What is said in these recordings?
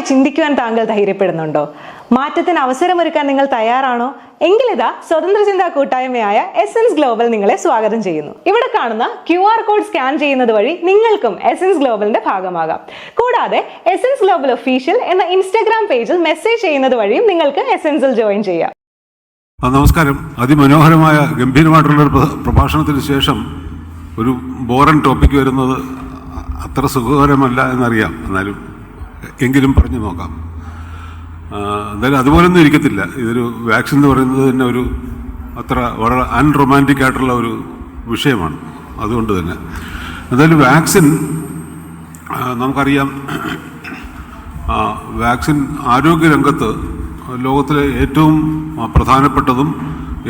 ചിന്തിക്കുവാൻ താങ്കൾ ധൈര്യപ്പെടുന്നുണ്ടോ? മാറ്റത്തിന് അവസരമൊരുക്കാൻ നിങ്ങൾ തയ്യാറാണോ? എങ്കിലിതാ സ്വതന്ത്ര ചിന്താ കൂട്ടായ്മയായ എസൻസ് ഗ്ലോബൽ നിങ്ങളെ സ്വാഗതം ചെയ്യുന്നു. ഇവിടെ കാണുന്ന QR കോഡ് സ്കാൻ ചെയ്യുന്നത് വഴി നിങ്ങൾക്കും എസൻസ് ഗ്ലോബലിന്റെ ഭാഗമാകാം. കൂടാതെ എസൻസ് ഗ്ലോബൽ ഒഫീഷ്യൽ എന്ന ഇൻസ്റ്റാഗ്രാം പേജിൽ മെസ്സേജ് ചെയ്യുന്നത് വഴിയും നിങ്ങൾക്ക് എസൻസിൽ ജോയിൻ ചെയ്യാം. നമസ്കാരം. അതിമനോഹരമായ ഗംഭീരമായിട്ടുള്ളൊരു പ്രഭാഷണത്തിന് ശേഷം ഒരു ബോറൻ ടോപ്പിക് വരുന്നത് അത്ര സുഖകരമല്ല എന്നറിയാം. എങ്കിലും പറഞ്ഞു നോക്കാം. എന്തായാലും അതുപോലൊന്നും ഇരിക്കത്തില്ല. ഇതൊരു വാക്സിൻ എന്ന് പറയുന്നത് തന്നെ ഒരു വളരെ അൺറൊമാൻറ്റിക് ആയിട്ടുള്ള ഒരു വിഷയമാണ്. അതുകൊണ്ട് തന്നെ എന്തായാലും വാക്സിൻ നമുക്കറിയാം. വാക്സിൻ ആരോഗ്യരംഗത്ത് ലോകത്തിലെ ഏറ്റവും പ്രധാനപ്പെട്ടതും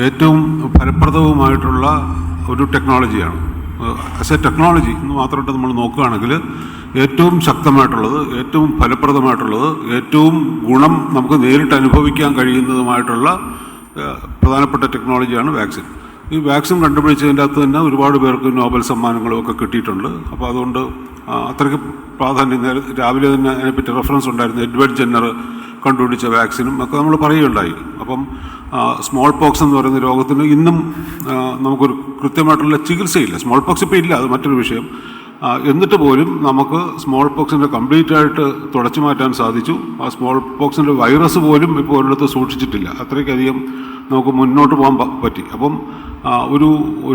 ഏറ്റവും ഫലപ്രദവുമായിട്ടുള്ള ഒരു ടെക്നോളജിയാണ്. ആസ് എ ടെക്നോളജി എന്ന് മാത്രമായിട്ട് നമ്മൾ നോക്കുകയാണെങ്കിൽ ഏറ്റവും ശക്തമായിട്ടുള്ളത്, ഏറ്റവും ഫലപ്രദമായിട്ടുള്ളത്, ഏറ്റവും ഗുണം നമുക്ക് നേരിട്ട് അനുഭവിക്കാൻ കഴിയുന്നതുമായിട്ടുള്ള പ്രധാനപ്പെട്ട ടെക്നോളജിയാണ് വാക്സിൻ. ഈ വാക്സിൻ കണ്ടുപിടിച്ചതിൻ്റെ അകത്ത് തന്നെ ഒരുപാട് പേർക്ക് നോബൽ സമ്മാനങ്ങളും ഒക്കെ കിട്ടിയിട്ടുണ്ട്. അപ്പോൾ അതുകൊണ്ട് അത്രയ്ക്ക് പ്രാധാന്യം, രാവിലെ തന്നെ അതിനെപ്പറ്റി റെഫറൻസ് ഉണ്ടായിരുന്നു. എഡ്വേർഡ് ജെന്നർ കണ്ടുപിടിച്ച വാക്സിനും ഒക്കെ നമ്മൾ പറയുകയുണ്ടായി. അപ്പം സ്മോൾ പോക്സ് എന്ന് പറയുന്ന രോഗത്തിന് ഇന്നും നമുക്കൊരു കൃത്യമായിട്ടുള്ള ചികിത്സയില്ല. സ്മോൾ പോക്സ് ഇപ്പോൾ ഇല്ല, അത് മറ്റൊരു വിഷയം. എന്നിട്ട് പോലും നമുക്ക് സ്മോൾ പോക്സിൻ്റെ കംപ്ലീറ്റ് ആയിട്ട് തുടച്ചു മാറ്റാൻ സാധിച്ചു. ആ സ്മോൾ പോക്സിൻ്റെ വൈറസ് പോലും ഇപ്പോൾ ഒരിടത്ത് സൂക്ഷിച്ചിട്ടില്ല. അത്രയ്ക്കധികം നമുക്ക് മുന്നോട്ട് പോകാൻ പറ്റി. അപ്പം ഒരു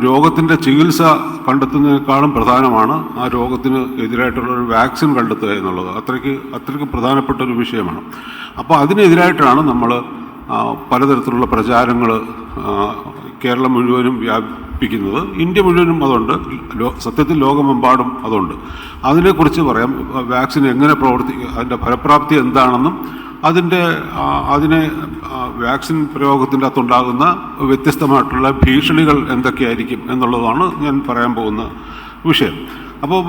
രോഗത്തിൻ്റെ ചികിത്സ കണ്ടെത്തുന്നതിനേക്കാളും പ്രധാനമാണ് ആ രോഗത്തിന് എതിരായിട്ടുള്ള ഒരു വാക്സിൻ കണ്ടെത്തുക എന്നുള്ളത്. അത്രയ്ക്ക് പ്രധാനപ്പെട്ട ഒരു വിഷയമാണ്. അപ്പോൾ അതിനെതിരായിട്ടാണ് നമ്മൾ പലതരത്തിലുള്ള പ്രചാരങ്ങൾ കേരളം മുഴുവനും വ്യാപിപ്പിക്കുന്നത്. ഇന്ത്യ മുഴുവനും അതുണ്ട്, സത്യത്തിൽ ലോകമെമ്പാടും അതുണ്ട്. അതിനെക്കുറിച്ച് പറയാം. വാക്സിൻ എങ്ങനെ അതിൻ്റെ ഫലപ്രാപ്തി എന്താണെന്നും അതിനെ വാക്സിൻ പ്രയോഗത്തിൻ്റെ അകത്തുണ്ടാകുന്ന വ്യത്യസ്തമായിട്ടുള്ള ഭീഷണികൾ എന്തൊക്കെയായിരിക്കും എന്നുള്ളതാണ് ഞാൻ പറയാൻ പോകുന്ന വിഷയം. അപ്പോൾ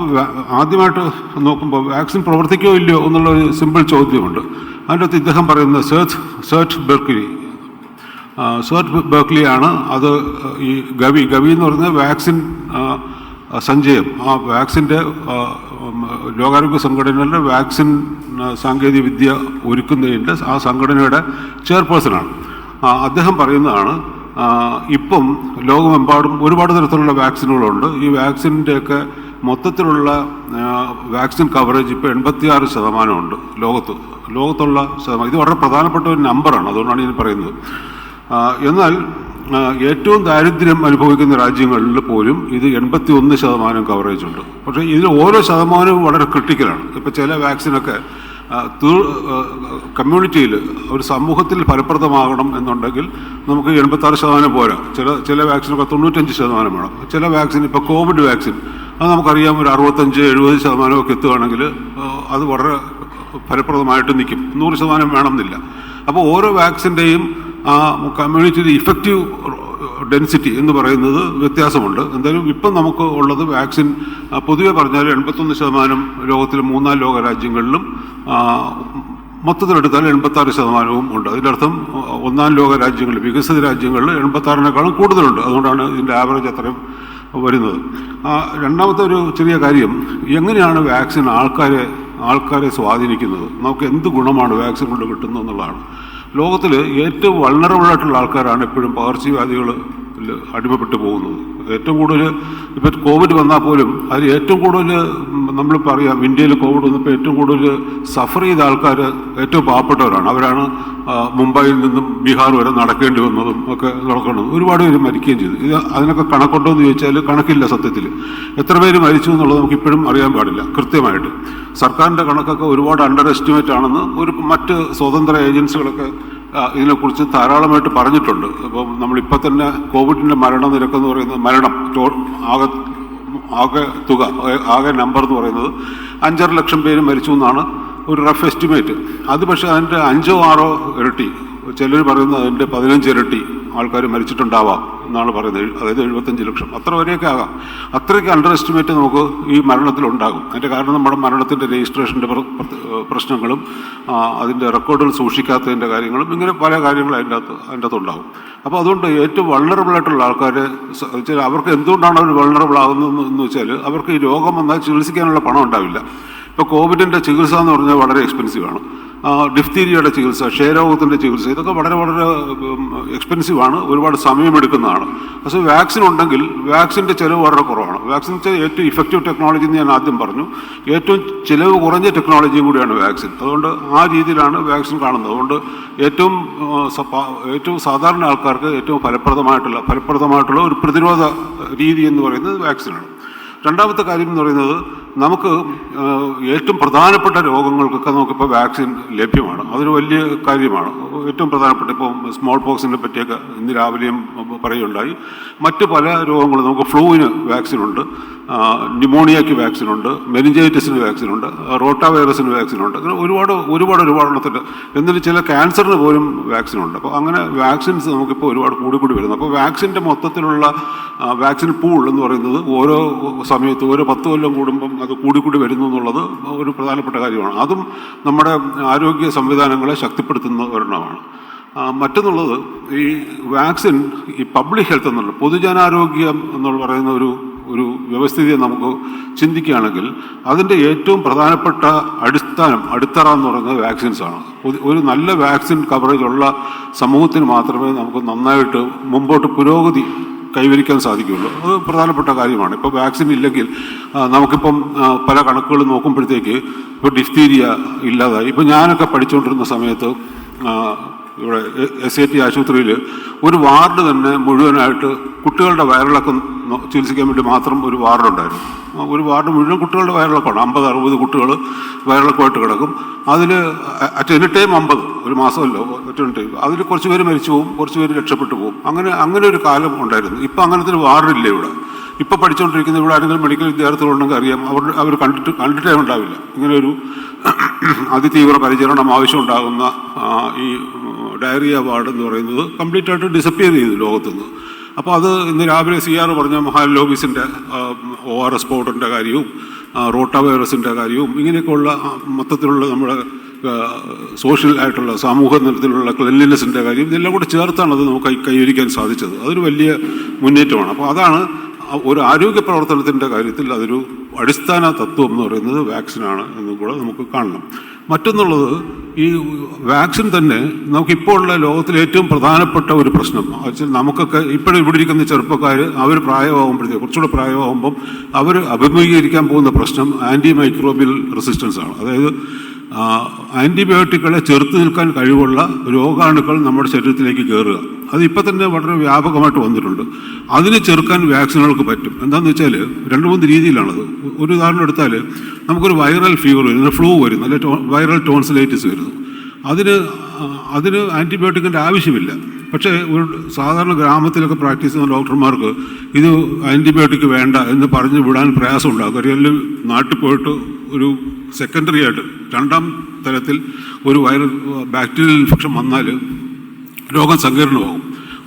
ആദ്യമായിട്ട് നോക്കുമ്പോൾ വാക്സിൻ പ്രവർത്തിക്കോ ഇല്ലയോ എന്നുള്ളൊരു സിമ്പിൾ ചോദ്യമുണ്ട്. അതിൻ്റെ അകത്ത് ഇദ്ദേഹം പറയുന്നത് സെർച്ച് ബെർക്ലിയാണ് അത്. ഈ ഗവി എന്ന് പറയുന്നത് വാക്സിൻ സഞ്ചയം, ആ വാക്സിൻ്റെ ലോകാരോഗ്യ സംഘടനയുടെ വാക്സിൻ സാങ്കേതിക വിദ്യ ഒരുക്കുന്നതിൻ്റെ ആ സംഘടനയുടെ ചെയർപേഴ്സണാണ്. അദ്ദേഹം പറയുന്നതാണ്, ഇപ്പം ലോകമെമ്പാടും ഒരുപാട് തരത്തിലുള്ള വാക്സിനുകളുണ്ട്. ഈ വാക്സിൻ്റെയൊക്കെ മൊത്തത്തിലുള്ള വാക്സിൻ കവറേജ് ഇപ്പോൾ 86% ലോകത്തുള്ള ശതമാനം. ഇത് വളരെ പ്രധാനപ്പെട്ട ഒരു നമ്പറാണ്, അതുകൊണ്ടാണ് ഞാൻ പറയുന്നത്. എന്നാൽ ഏറ്റവും ദാരിദ്ര്യം അനുഭവിക്കുന്ന രാജ്യങ്ങളിൽ പോലും ഇത് 81% കവറേജ് ഉണ്ട്. പക്ഷേ ഇതിൽ ഓരോ ശതമാനവും വളരെ ക്രിട്ടിക്കലാണ്. ഇപ്പോൾ ചില വാക്സിനൊക്കെ കമ്മ്യൂണിറ്റിയിൽ, ഒരു സമൂഹത്തിൽ ഫലപ്രദമാകണം എന്നുണ്ടെങ്കിൽ നമുക്ക് 86% പോരാ. ചില വാക്സിനൊക്കെ 95% വേണം. ചില വാക്സിൻ, ഇപ്പോൾ കോവിഡ് വാക്സിൻ, അത് നമുക്കറിയാം, ഒരു 65-70% എത്തുകയാണെങ്കിൽ അത് വളരെ ഫലപ്രദമായിട്ട് നിൽക്കും. 100% വേണമെന്നില്ല. അപ്പോൾ ഓരോ വാക്സിൻ്റെയും കമ്മ്യൂണിറ്റിയുടെ ഇഫക്റ്റീവ് ഡെൻസിറ്റി എന്ന് പറയുന്നത് വ്യത്യാസമുണ്ട്. എന്തായാലും ഇപ്പം നമുക്ക് ഉള്ളത് വാക്സിൻ പൊതുവെ പറഞ്ഞാൽ 81% ലോകത്തിലെ 3-4 ലോക രാജ്യങ്ങളിലും, മൊത്തത്തിലെടുത്താൽ 86% ഉണ്ട്. അതിനർത്ഥം 1-ാം ലോക രാജ്യങ്ങളിൽ, വികസിത രാജ്യങ്ങളിൽ 86-നേക്കാളും കൂടുതലുണ്ട്. അതുകൊണ്ടാണ് ഇതിൻ്റെ ആവറേജ് അത്രയും വരുന്നത്. രണ്ടാമത്തെ ഒരു ചെറിയ കാര്യം, എങ്ങനെയാണ് വാക്സിൻ ആൾക്കാരെ സ്വാധീനിക്കുന്നത്, നമുക്ക് എന്ത് ഗുണമാണ് വാക്സിൻ കൊണ്ട് കിട്ടുന്നത് എന്നുള്ളതാണ്. ലോകത്തിൽ ഏറ്റവും വൾണറബിളായിട്ടുള്ള ആൾക്കാരാണ് എപ്പോഴും പകർച്ചവ്യാധികൾ അടിമപ്പെട്ടു പോകുന്നത്. ഏറ്റവും കൂടുതൽ ഇപ്പോൾ കോവിഡ് വന്നാൽ പോലും അതിൽ ഏറ്റവും കൂടുതൽ നമ്മളിപ്പോൾ അറിയാം, ഇന്ത്യയിൽ കോവിഡ് വന്നപ്പോൾ ഏറ്റവും കൂടുതൽ സഫർ ചെയ്ത ആൾക്കാർ ഏറ്റവും പാവപ്പെട്ടവരാണ്. അവരാണ് മുംബൈയിൽ നിന്നും ബീഹാർ വരെ നടക്കേണ്ടി വന്നതും ഒക്കെ നടക്കേണ്ടത്. ഒരുപാട് പേര് മരിക്കുകയും ചെയ്തു. ഇത് അതിനൊക്കെ കണക്കുണ്ടോ എന്ന് ചോദിച്ചാൽ കണക്കില്ല. സത്യത്തിൽ എത്ര പേര് മരിച്ചു എന്നുള്ളത് നമുക്കിപ്പോഴും അറിയാൻ പാടില്ല കൃത്യമായിട്ട്. സർക്കാരിൻ്റെ കണക്കൊക്കെ ഒരുപാട് അണ്ടർ എസ്റ്റിമേറ്റ് ആണെന്ന് മറ്റ് സ്വതന്ത്ര ഏജൻസികളൊക്കെ ഇതിനെക്കുറിച്ച് ധാരാളമായിട്ട് പറഞ്ഞിട്ടുണ്ട്. അപ്പം നമ്മളിപ്പോൾ തന്നെ കോവിഡിൻ്റെ മരണനിരക്കെന്ന് പറയുന്നത്, ആകെ നമ്പർ എന്ന് പറയുന്നത് 5-6 ലക്ഷം പേര് മരിച്ചു എന്നാണ് ഒരു റഫ് എസ്റ്റിമേറ്റ്. അത് പക്ഷേ അതിൻ്റെ 5-6 ഇരട്ടി, ചിലർ പറയുന്നത് അതിൻ്റെ 15 ഇരട്ടി ആൾക്കാർ മരിച്ചിട്ടുണ്ടാവാം എന്നാണ് പറയുന്നത്. അതായത് 75 ലക്ഷം, അത്ര വരെയൊക്കെ ആകാം. അത്രയ്ക്ക് അണ്ടർ എസ്റ്റിമേറ്റ് നമുക്ക് ഈ മരണത്തിലുണ്ടാകും. അതിൻ്റെ കാരണം നമ്മുടെ മരണത്തിൻ്റെ രജിസ്ട്രേഷൻ്റെ പ്രശ്നങ്ങളും അതിൻ്റെ റെക്കോർഡുകൾ സൂക്ഷിക്കാത്തതിൻ്റെ കാര്യങ്ങളും, ഇങ്ങനെ പല കാര്യങ്ങളും അതിൻ്റെ അകത്തുണ്ടാകും. അപ്പോൾ അതുകൊണ്ട് ഏറ്റവും വൾണറബിളായിട്ടുള്ള ആൾക്കാരെ അവർക്ക് എന്തുകൊണ്ടാണ് അവർ വൾണറബിൾ ആകുന്നതെന്ന് വെച്ചാൽ, അവർക്ക് ഈ രോഗം വന്നാൽ ചികിത്സിക്കാനുള്ള പണം ഉണ്ടാവില്ല. ഇപ്പോൾ കോവിഡിൻ്റെ ചികിത്സ എന്ന് പറഞ്ഞാൽ വളരെ എക്സ്പെൻസീവാണ്. ഡിഫ്തീരിയയുടെ ചികിത്സ, ക്ഷയരോഗത്തിൻ്റെ ചികിത്സ, ഇതൊക്കെ വളരെ വളരെ എക്സ്പെൻസീവാണ്, ഒരുപാട് സമയമെടുക്കുന്നതാണ്. പക്ഷേ വാക്സിൻ ഉണ്ടെങ്കിൽ വാക്സിൻ്റെ ചിലവ് വളരെ കുറവാണ്. വാക്സിൻ ഏറ്റവും ഇഫക്റ്റീവ് ടെക്നോളജി എന്ന് ഞാൻ ആദ്യം പറഞ്ഞു. ഏറ്റവും ചിലവ് കുറഞ്ഞ ടെക്നോളജിയും കൂടിയാണ് വാക്സിൻ. അതുകൊണ്ട് ആ രീതിയിലാണ് വാക്സിൻ കാണുന്നത്. അതുകൊണ്ട് ഏറ്റവും സാധാരണ ആൾക്കാർക്ക് ഏറ്റവും ഫലപ്രദമായിട്ടുള്ള ഒരു പ്രതിരോധ രീതി എന്ന് പറയുന്നത് വാക്സിനാണ്. രണ്ടാമത്തെ കാര്യം എന്ന് പറയുന്നത്, നമുക്ക് ഏറ്റവും പ്രധാനപ്പെട്ട രോഗങ്ങൾക്കൊക്കെ നമുക്കിപ്പോൾ വാക്സിൻ ലഭ്യമാണ്. അതൊരു വലിയ കാര്യമാണ്. ഏറ്റവും പ്രധാനപ്പെട്ട ഇപ്പോൾ സ്മോൾ പോക്സിനെ പറ്റിയൊക്കെ ഇന്ന് രാവിലെയും പറയുകയുണ്ടായി. മറ്റ് പല രോഗങ്ങളും നമുക്ക് ഫ്ലൂവിന് വാക്സിനുണ്ട്, ന്യൂമോണിയയ്ക്ക് വാക്സിനുണ്ട്, മെനിഞ്ചൈറ്റിസിന് വാക്സിനുണ്ട്, റോട്ടാ വൈറസിന് വാക്സിനുണ്ട്. അങ്ങനെ ഒരുപാടെണ്ണത്തിൻ്റെ, എന്നിട്ട് ചില ക്യാൻസറിന് പോലും വാക്സിനുണ്ട്. അപ്പോൾ അങ്ങനെ വാക്സിൻസ് നമുക്കിപ്പോൾ ഒരുപാട് കൂടി വരുന്നു. അപ്പോൾ വാക്സിൻ്റെ മൊത്തത്തിലുള്ള വാക്സിൻ പൂൾ എന്ന് പറയുന്നത് ഓരോ സമയത്ത് ഓരോ 10 കൊല്ലം കൂടുമ്പം അത് കൂടി വരുന്നു എന്നുള്ളത് ഒരു പ്രധാനപ്പെട്ട കാര്യമാണ്. അതും നമ്മുടെ ആരോഗ്യ സംവിധാനങ്ങളെ ശക്തിപ്പെടുത്തുന്ന ഒരെണ്ണമാണ്. മറ്റൊന്നുള്ളത്, ഈ വാക്സിൻ ഈ പബ്ലിക് ഹെൽത്ത് എന്നുള്ള പൊതുജനാരോഗ്യം എന്നുള്ള പറയുന്ന ഒരു വ്യവസ്ഥിതിയെ നമുക്ക് ചിന്തിക്കുകയാണെങ്കിൽ അതിൻ്റെ ഏറ്റവും പ്രധാനപ്പെട്ട അടിത്തറ എന്ന് പറയുന്നത് വാക്സിൻസാണ്. ഒരു നല്ല വാക്സിൻ കവറേജ് ഉള്ള സമൂഹത്തിന് മാത്രമേ നമുക്ക് നന്നായിട്ട് മുമ്പോട്ട് പുരോഗതി കൈവരിക്കാൻ സാധിക്കുകയുള്ളൂ. അത് പ്രധാനപ്പെട്ട കാര്യമാണ്. ഇപ്പോൾ വാക്സിൻ ഇല്ലെങ്കിൽ നമുക്കിപ്പം പല കണക്കുകൾ നോക്കുമ്പോഴത്തേക്ക് ഇപ്പോൾ ഡിഫ്തീരിയ ഇല്ലാതായി. ഇപ്പോൾ ഞാനൊക്കെ പഠിച്ചുകൊണ്ടിരുന്ന സമയത്ത് ഇവിടെ SAT ആശുപത്രിയിൽ ഒരു വാർഡ് തന്നെ മുഴുവനായിട്ട് കുട്ടികളുടെ വയറിളക്കം ചികിത്സിക്കാൻ വേണ്ടി മാത്രം ഒരു വാർഡുണ്ടായിരുന്നു. ഒരു വാർഡ് മുഴുവൻ കുട്ടികളുടെ വയറിളക്കമാണ്. 50-60 കുട്ടികൾ വയറിളക്കമായിട്ട് കിടക്കും. അതിൽ അറ്റ് എനി ടൈം 50, ഒരു മാസമല്ലോ അറ്റ് എനി ടൈം. അതിൽ കുറച്ച് പേര് മരിച്ചു പോകും, കുറച്ച് പേര് രക്ഷപ്പെട്ടു പോകും. അങ്ങനെ ഒരു കാലം ഉണ്ടായിരുന്നു. ഇപ്പം അങ്ങനത്തെ ഒരു വാർഡില്ല ഇവിടെ. ഇപ്പോൾ പഠിച്ചുകൊണ്ടിരിക്കുന്ന ഇവിടെ ആരെങ്കിലും മെഡിക്കൽ വിദ്യാർത്ഥികളുണ്ടെങ്കിൽ അറിയാം, അവർ കണ്ടിട്ടേ ഉണ്ടാവില്ല ഇങ്ങനെ ഒരു അതിതീവ്ര പരിചരണം ആവശ്യമുണ്ടാകുന്ന ഈ ഡയറിയ വാർഡ് എന്ന് പറയുന്നത് കംപ്ലീറ്റ് ആയിട്ട് ഡിസപ്പിയർ ചെയ്തു ലോകത്തുനിന്ന്. അപ്പോൾ അത് ഇന്ന് രാവിലെ CR പറഞ്ഞ മഹാലോബിസിൻ്റെ ORS പൗഡറിൻ്റെ കാര്യവും റോട്ടാ വൈറസിൻ്റെ കാര്യവും ഇങ്ങനെയൊക്കെയുള്ള മൊത്തത്തിലുള്ള നമ്മുടെ സോഷ്യൽ ആയിട്ടുള്ള സാമൂഹ തലത്തിലുള്ള ക്ലെൻലിനെസ്സിൻ്റെ കാര്യം ഇതെല്ലാം കൂടെ ചേർത്താണ് അത് നമുക്ക് കൈവരിക്കാൻ സാധിച്ചത്. അതൊരു വലിയ മുന്നേറ്റമാണ്. അപ്പോൾ അതാണ് ഒരു ആരോഗ്യ പ്രവർത്തനത്തിൻ്റെ കാര്യത്തിൽ അതൊരു അടിസ്ഥാന തത്വം എന്ന് പറയുന്നത് വാക്സിനാണ് എന്നും കൂടെ നമുക്ക് കാണണം. മറ്റൊന്നുള്ളത്, ഈ വാക്സിൻ തന്നെ നമുക്കിപ്പോൾ ഉള്ള ലോകത്തിലെ ഏറ്റവും പ്രധാനപ്പെട്ട ഒരു പ്രശ്നം വെച്ചാൽ, നമുക്കൊക്കെ ഇപ്പോഴും ഇവിടെ ഇരിക്കുന്ന ചെറുപ്പക്കാർ അവർ പ്രായമാകുമ്പോഴത്തേക്ക് കുറച്ചുകൂടെ പ്രായമാകുമ്പം അവർ അഭിമുഖീകരിക്കാൻ പോകുന്ന പ്രശ്നം ആൻറ്റി മൈക്രോബിയൽ റെസിസ്റ്റൻസ് ആണ്. അതായത് ആൻറ്റിബയോട്ടിക്കുകളെ ചെറുത്ത് നിൽക്കാൻ കഴിവുള്ള രോഗാണുക്കൾ നമ്മുടെ ശരീരത്തിലേക്ക് കയറുക. അത് ഇപ്പം തന്നെ വളരെ വ്യാപകമായിട്ട് വന്നിട്ടുണ്ട്. അതിനെ ചെറുക്കാൻ വാക്സിനുകൾക്ക് പറ്റും. എന്താണെന്ന് വെച്ചാൽ 2-3 രീതിയിലാണത്. ഒരു ഉദാഹരണം എടുത്താൽ, നമുക്കൊരു വൈറൽ ഫീവർ വരുന്നു, ഫ്ലൂ വരുന്നു, അല്ലെങ്കിൽ വൈറൽ ടോൺസിലൈറ്റിസ് വരുന്നു. അതിന് ആൻറ്റിബയോട്ടിക്കിൻ്റെ ആവശ്യമില്ല. പക്ഷേ ഒരു സാധാരണ ഗ്രാമത്തിലൊക്കെ പ്രാക്ടീസ് ചെയ്യുന്ന ഡോക്ടർമാർക്ക് ഇത് ആൻറ്റിബയോട്ടിക് വേണ്ട എന്ന് പറഞ്ഞ് വിടാൻ പ്രയാസം ഉണ്ടാകും. അല്ലെങ്കിൽ നാട്ടിൽ പോയിട്ട് ഒരു സെക്കൻഡറി ആയിട്ട് 2ാം തലത്തിൽ ഒരു ബാക്ടീരിയൽ ഇൻഫെക്ഷൻ വന്നാൽ രോഗം സങ്കീർണമാകും.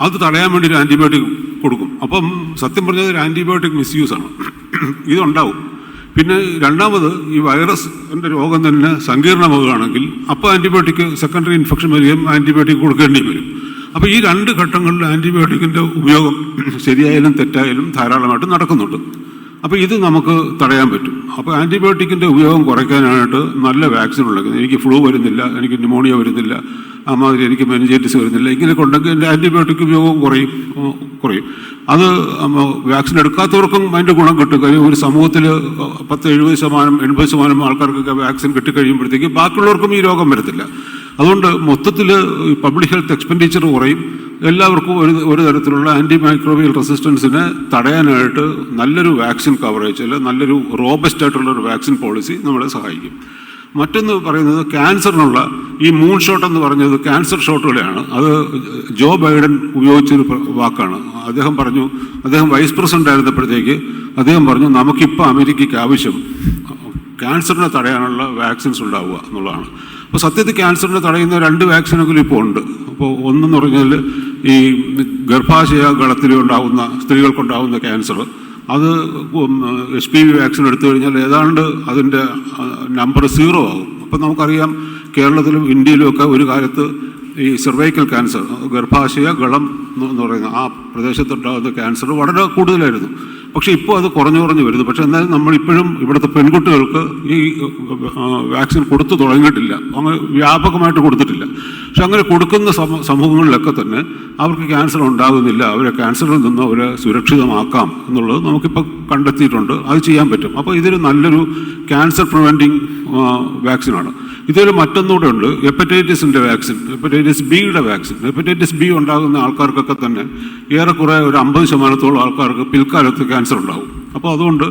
അത് തടയാൻ വേണ്ടി ഒരു ആൻറ്റിബയോട്ടിക് കൊടുക്കും. അപ്പം സത്യം പറഞ്ഞാൽ ഒരു ആൻറ്റിബയോട്ടിക് മിസ്യൂസാണ്. ഇതുണ്ടാവും. പിന്നെ രണ്ടാമത്, ഈ വൈറസിൻ്റെ രോഗം തന്നെ സങ്കീർണമാകുകയാണെങ്കിൽ അപ്പോൾ ആൻറ്റിബയോട്ടിക് സെക്കൻഡറി ഇൻഫെക്ഷൻ വരികയും ആൻറ്റിബയോട്ടിക് കൊടുക്കേണ്ടി വരും. അപ്പോൾ ഈ 2 ഘട്ടങ്ങളിൽ ആൻറ്റിബയോട്ടിക്കിൻ്റെ ഉപയോഗം ശരിയായാലും തെറ്റായാലും ധാരാളമായിട്ട് നടക്കുന്നുണ്ട്. അപ്പോൾ ഇത് നമുക്ക് തടയാൻ പറ്റും. അപ്പോൾ ആൻറ്റിബയോട്ടിക്കിൻ്റെ ഉപയോഗം കുറയ്ക്കാനായിട്ട് നല്ല വാക്സിൻ ഉണ്ടെങ്കിൽ, എനിക്ക് ഫ്ലൂ വരുന്നില്ല, എനിക്ക് ന്യൂമോണിയ വരുന്നില്ല, അമ്മാതിരി എനിക്ക് മെനിഞ്ചൈറ്റിസ് വരുന്നില്ല, ഇങ്ങനെയൊക്കെ ഉണ്ടെങ്കിൽ എൻ്റെ ആൻറ്റിബയോട്ടിക് ഉപയോഗം കുറയും. അത് വാക്സിൻ എടുക്കാത്തവർക്കും അതിൻ്റെ ഗുണം കിട്ടും. കാര്യം ഒരു സമൂഹത്തിൽ 70%, 80% ആൾക്കാർക്കൊക്കെ വാക്സിൻ കിട്ടിക്കഴിയുമ്പോഴത്തേക്ക് ബാക്കിയുള്ളവർക്കും ഈ രോഗം വരത്തില്ല. അതുകൊണ്ട് മൊത്തത്തിൽ പബ്ലിക് ഹെൽത്ത് എക്സ്പെൻഡിച്ചർ കുറയും. എല്ലാവർക്കും ഒരു തരത്തിലുള്ള ആൻറ്റി മൈക്രോബിയൽ റെസിസ്റ്റൻസിനെ തടയാനായിട്ട് നല്ലൊരു വാക്സിൻ കവറേജ്, അല്ലെങ്കിൽ നല്ലൊരു റോബസ്റ്റ് ആയിട്ടുള്ളൊരു വാക്സിൻ പോളിസി നമ്മളെ സഹായിക്കും. മറ്റൊന്ന് പറയുന്നത്, ക്യാൻസറിനുള്ള ഈ മൂൺ ഷോട്ട് എന്ന് പറഞ്ഞത് ക്യാൻസർ ഷോട്ടുകളെയാണ്. അത് ജോ ബൈഡൻ ഉപയോഗിച്ചൊരു വാക്കാണ്. അദ്ദേഹം വൈസ് പ്രസിഡന്റ് ആയിരുന്നപ്പോഴത്തേക്ക് അദ്ദേഹം പറഞ്ഞു, നമുക്കിപ്പോൾ അമേരിക്കയ്ക്ക് ആവശ്യം ക്യാൻസറിനെ തടയാനുള്ള വാക്സിൻസ് ഉണ്ടാവുക എന്നുള്ളതാണ്. അപ്പോൾ സത്യത്തിൽ ക്യാൻസറിനെ തടയുന്ന 2 വാക്സിനെങ്കിലും ഇപ്പോൾ ഉണ്ട്. അപ്പോൾ ഒന്നെന്ന് പറഞ്ഞാൽ ഈ ഗർഭാശയ ഗളത്തിൽ ഉണ്ടാകുന്ന സ്ത്രീകൾക്കുണ്ടാകുന്ന ക്യാൻസർ, അത് HPV വാക്സിൻ എടുത്തു കഴിഞ്ഞാൽ ഏതാണ്ട് അതിൻ്റെ നമ്പർ 0 ആകും. അപ്പം നമുക്കറിയാം, കേരളത്തിലും ഇന്ത്യയിലും ഒക്കെ ഒരു കാലത്ത് ഈ സെർവൈക്കൽ ക്യാൻസർ, ഗർഭാശയ ഗളം എന്ന് പറയുന്ന ആ പ്രദേശത്തുണ്ടാകുന്ന ക്യാൻസർ വളരെ കൂടുതലായിരുന്നു. പക്ഷേ ഇപ്പോൾ അത് കുറഞ്ഞു വരുന്നു. പക്ഷേ എന്നാലും നമ്മളിപ്പോഴും ഇവിടുത്തെ പെൺകുട്ടികൾക്ക് ഈ വാക്സിൻ കൊടുത്തു തുടങ്ങിയിട്ടില്ല, അങ്ങനെ വ്യാപകമായിട്ട് കൊടുത്തിട്ടില്ല. പക്ഷെ അങ്ങനെ കൊടുക്കുന്ന സമൂഹങ്ങളിലൊക്കെ തന്നെ അവർക്ക് ക്യാൻസർ ഉണ്ടാകുന്നില്ല. അവരെ ക്യാൻസറിൽ നിന്ന് അവരെ സുരക്ഷിതമാക്കാം എന്നുള്ളത് നമുക്കിപ്പോൾ കണ്ടെത്തിയിട്ടുണ്ട്. അത് ചെയ്യാൻ പറ്റും. അപ്പോൾ ഇതൊരു നല്ലൊരു ക്യാൻസർ പ്രിവെൻറ്റിങ് വാക്സിനാണ്. ഇതൊരു മറ്റൊന്നുകൂടെ ഉണ്ട്, ഹെപ്പറ്റൈറ്റിസിൻ്റെ വാക്സിൻ, ഹെപ്പറ്റൈറ്റിസ് ബിയുടെ വാക്സിൻ. ഹെപ്പറ്റൈറ്റിസ് ബി ഉണ്ടാകുന്ന ആൾക്കാർക്കൊക്കെ തന്നെ ഏറെക്കുറെ ഒരു 50% ആൾക്കാർക്ക് പിൽക്കാലത്ത് ക്യാൻസർ ഉണ്ടാകും. അപ്പോൾ അതുകൊണ്ട്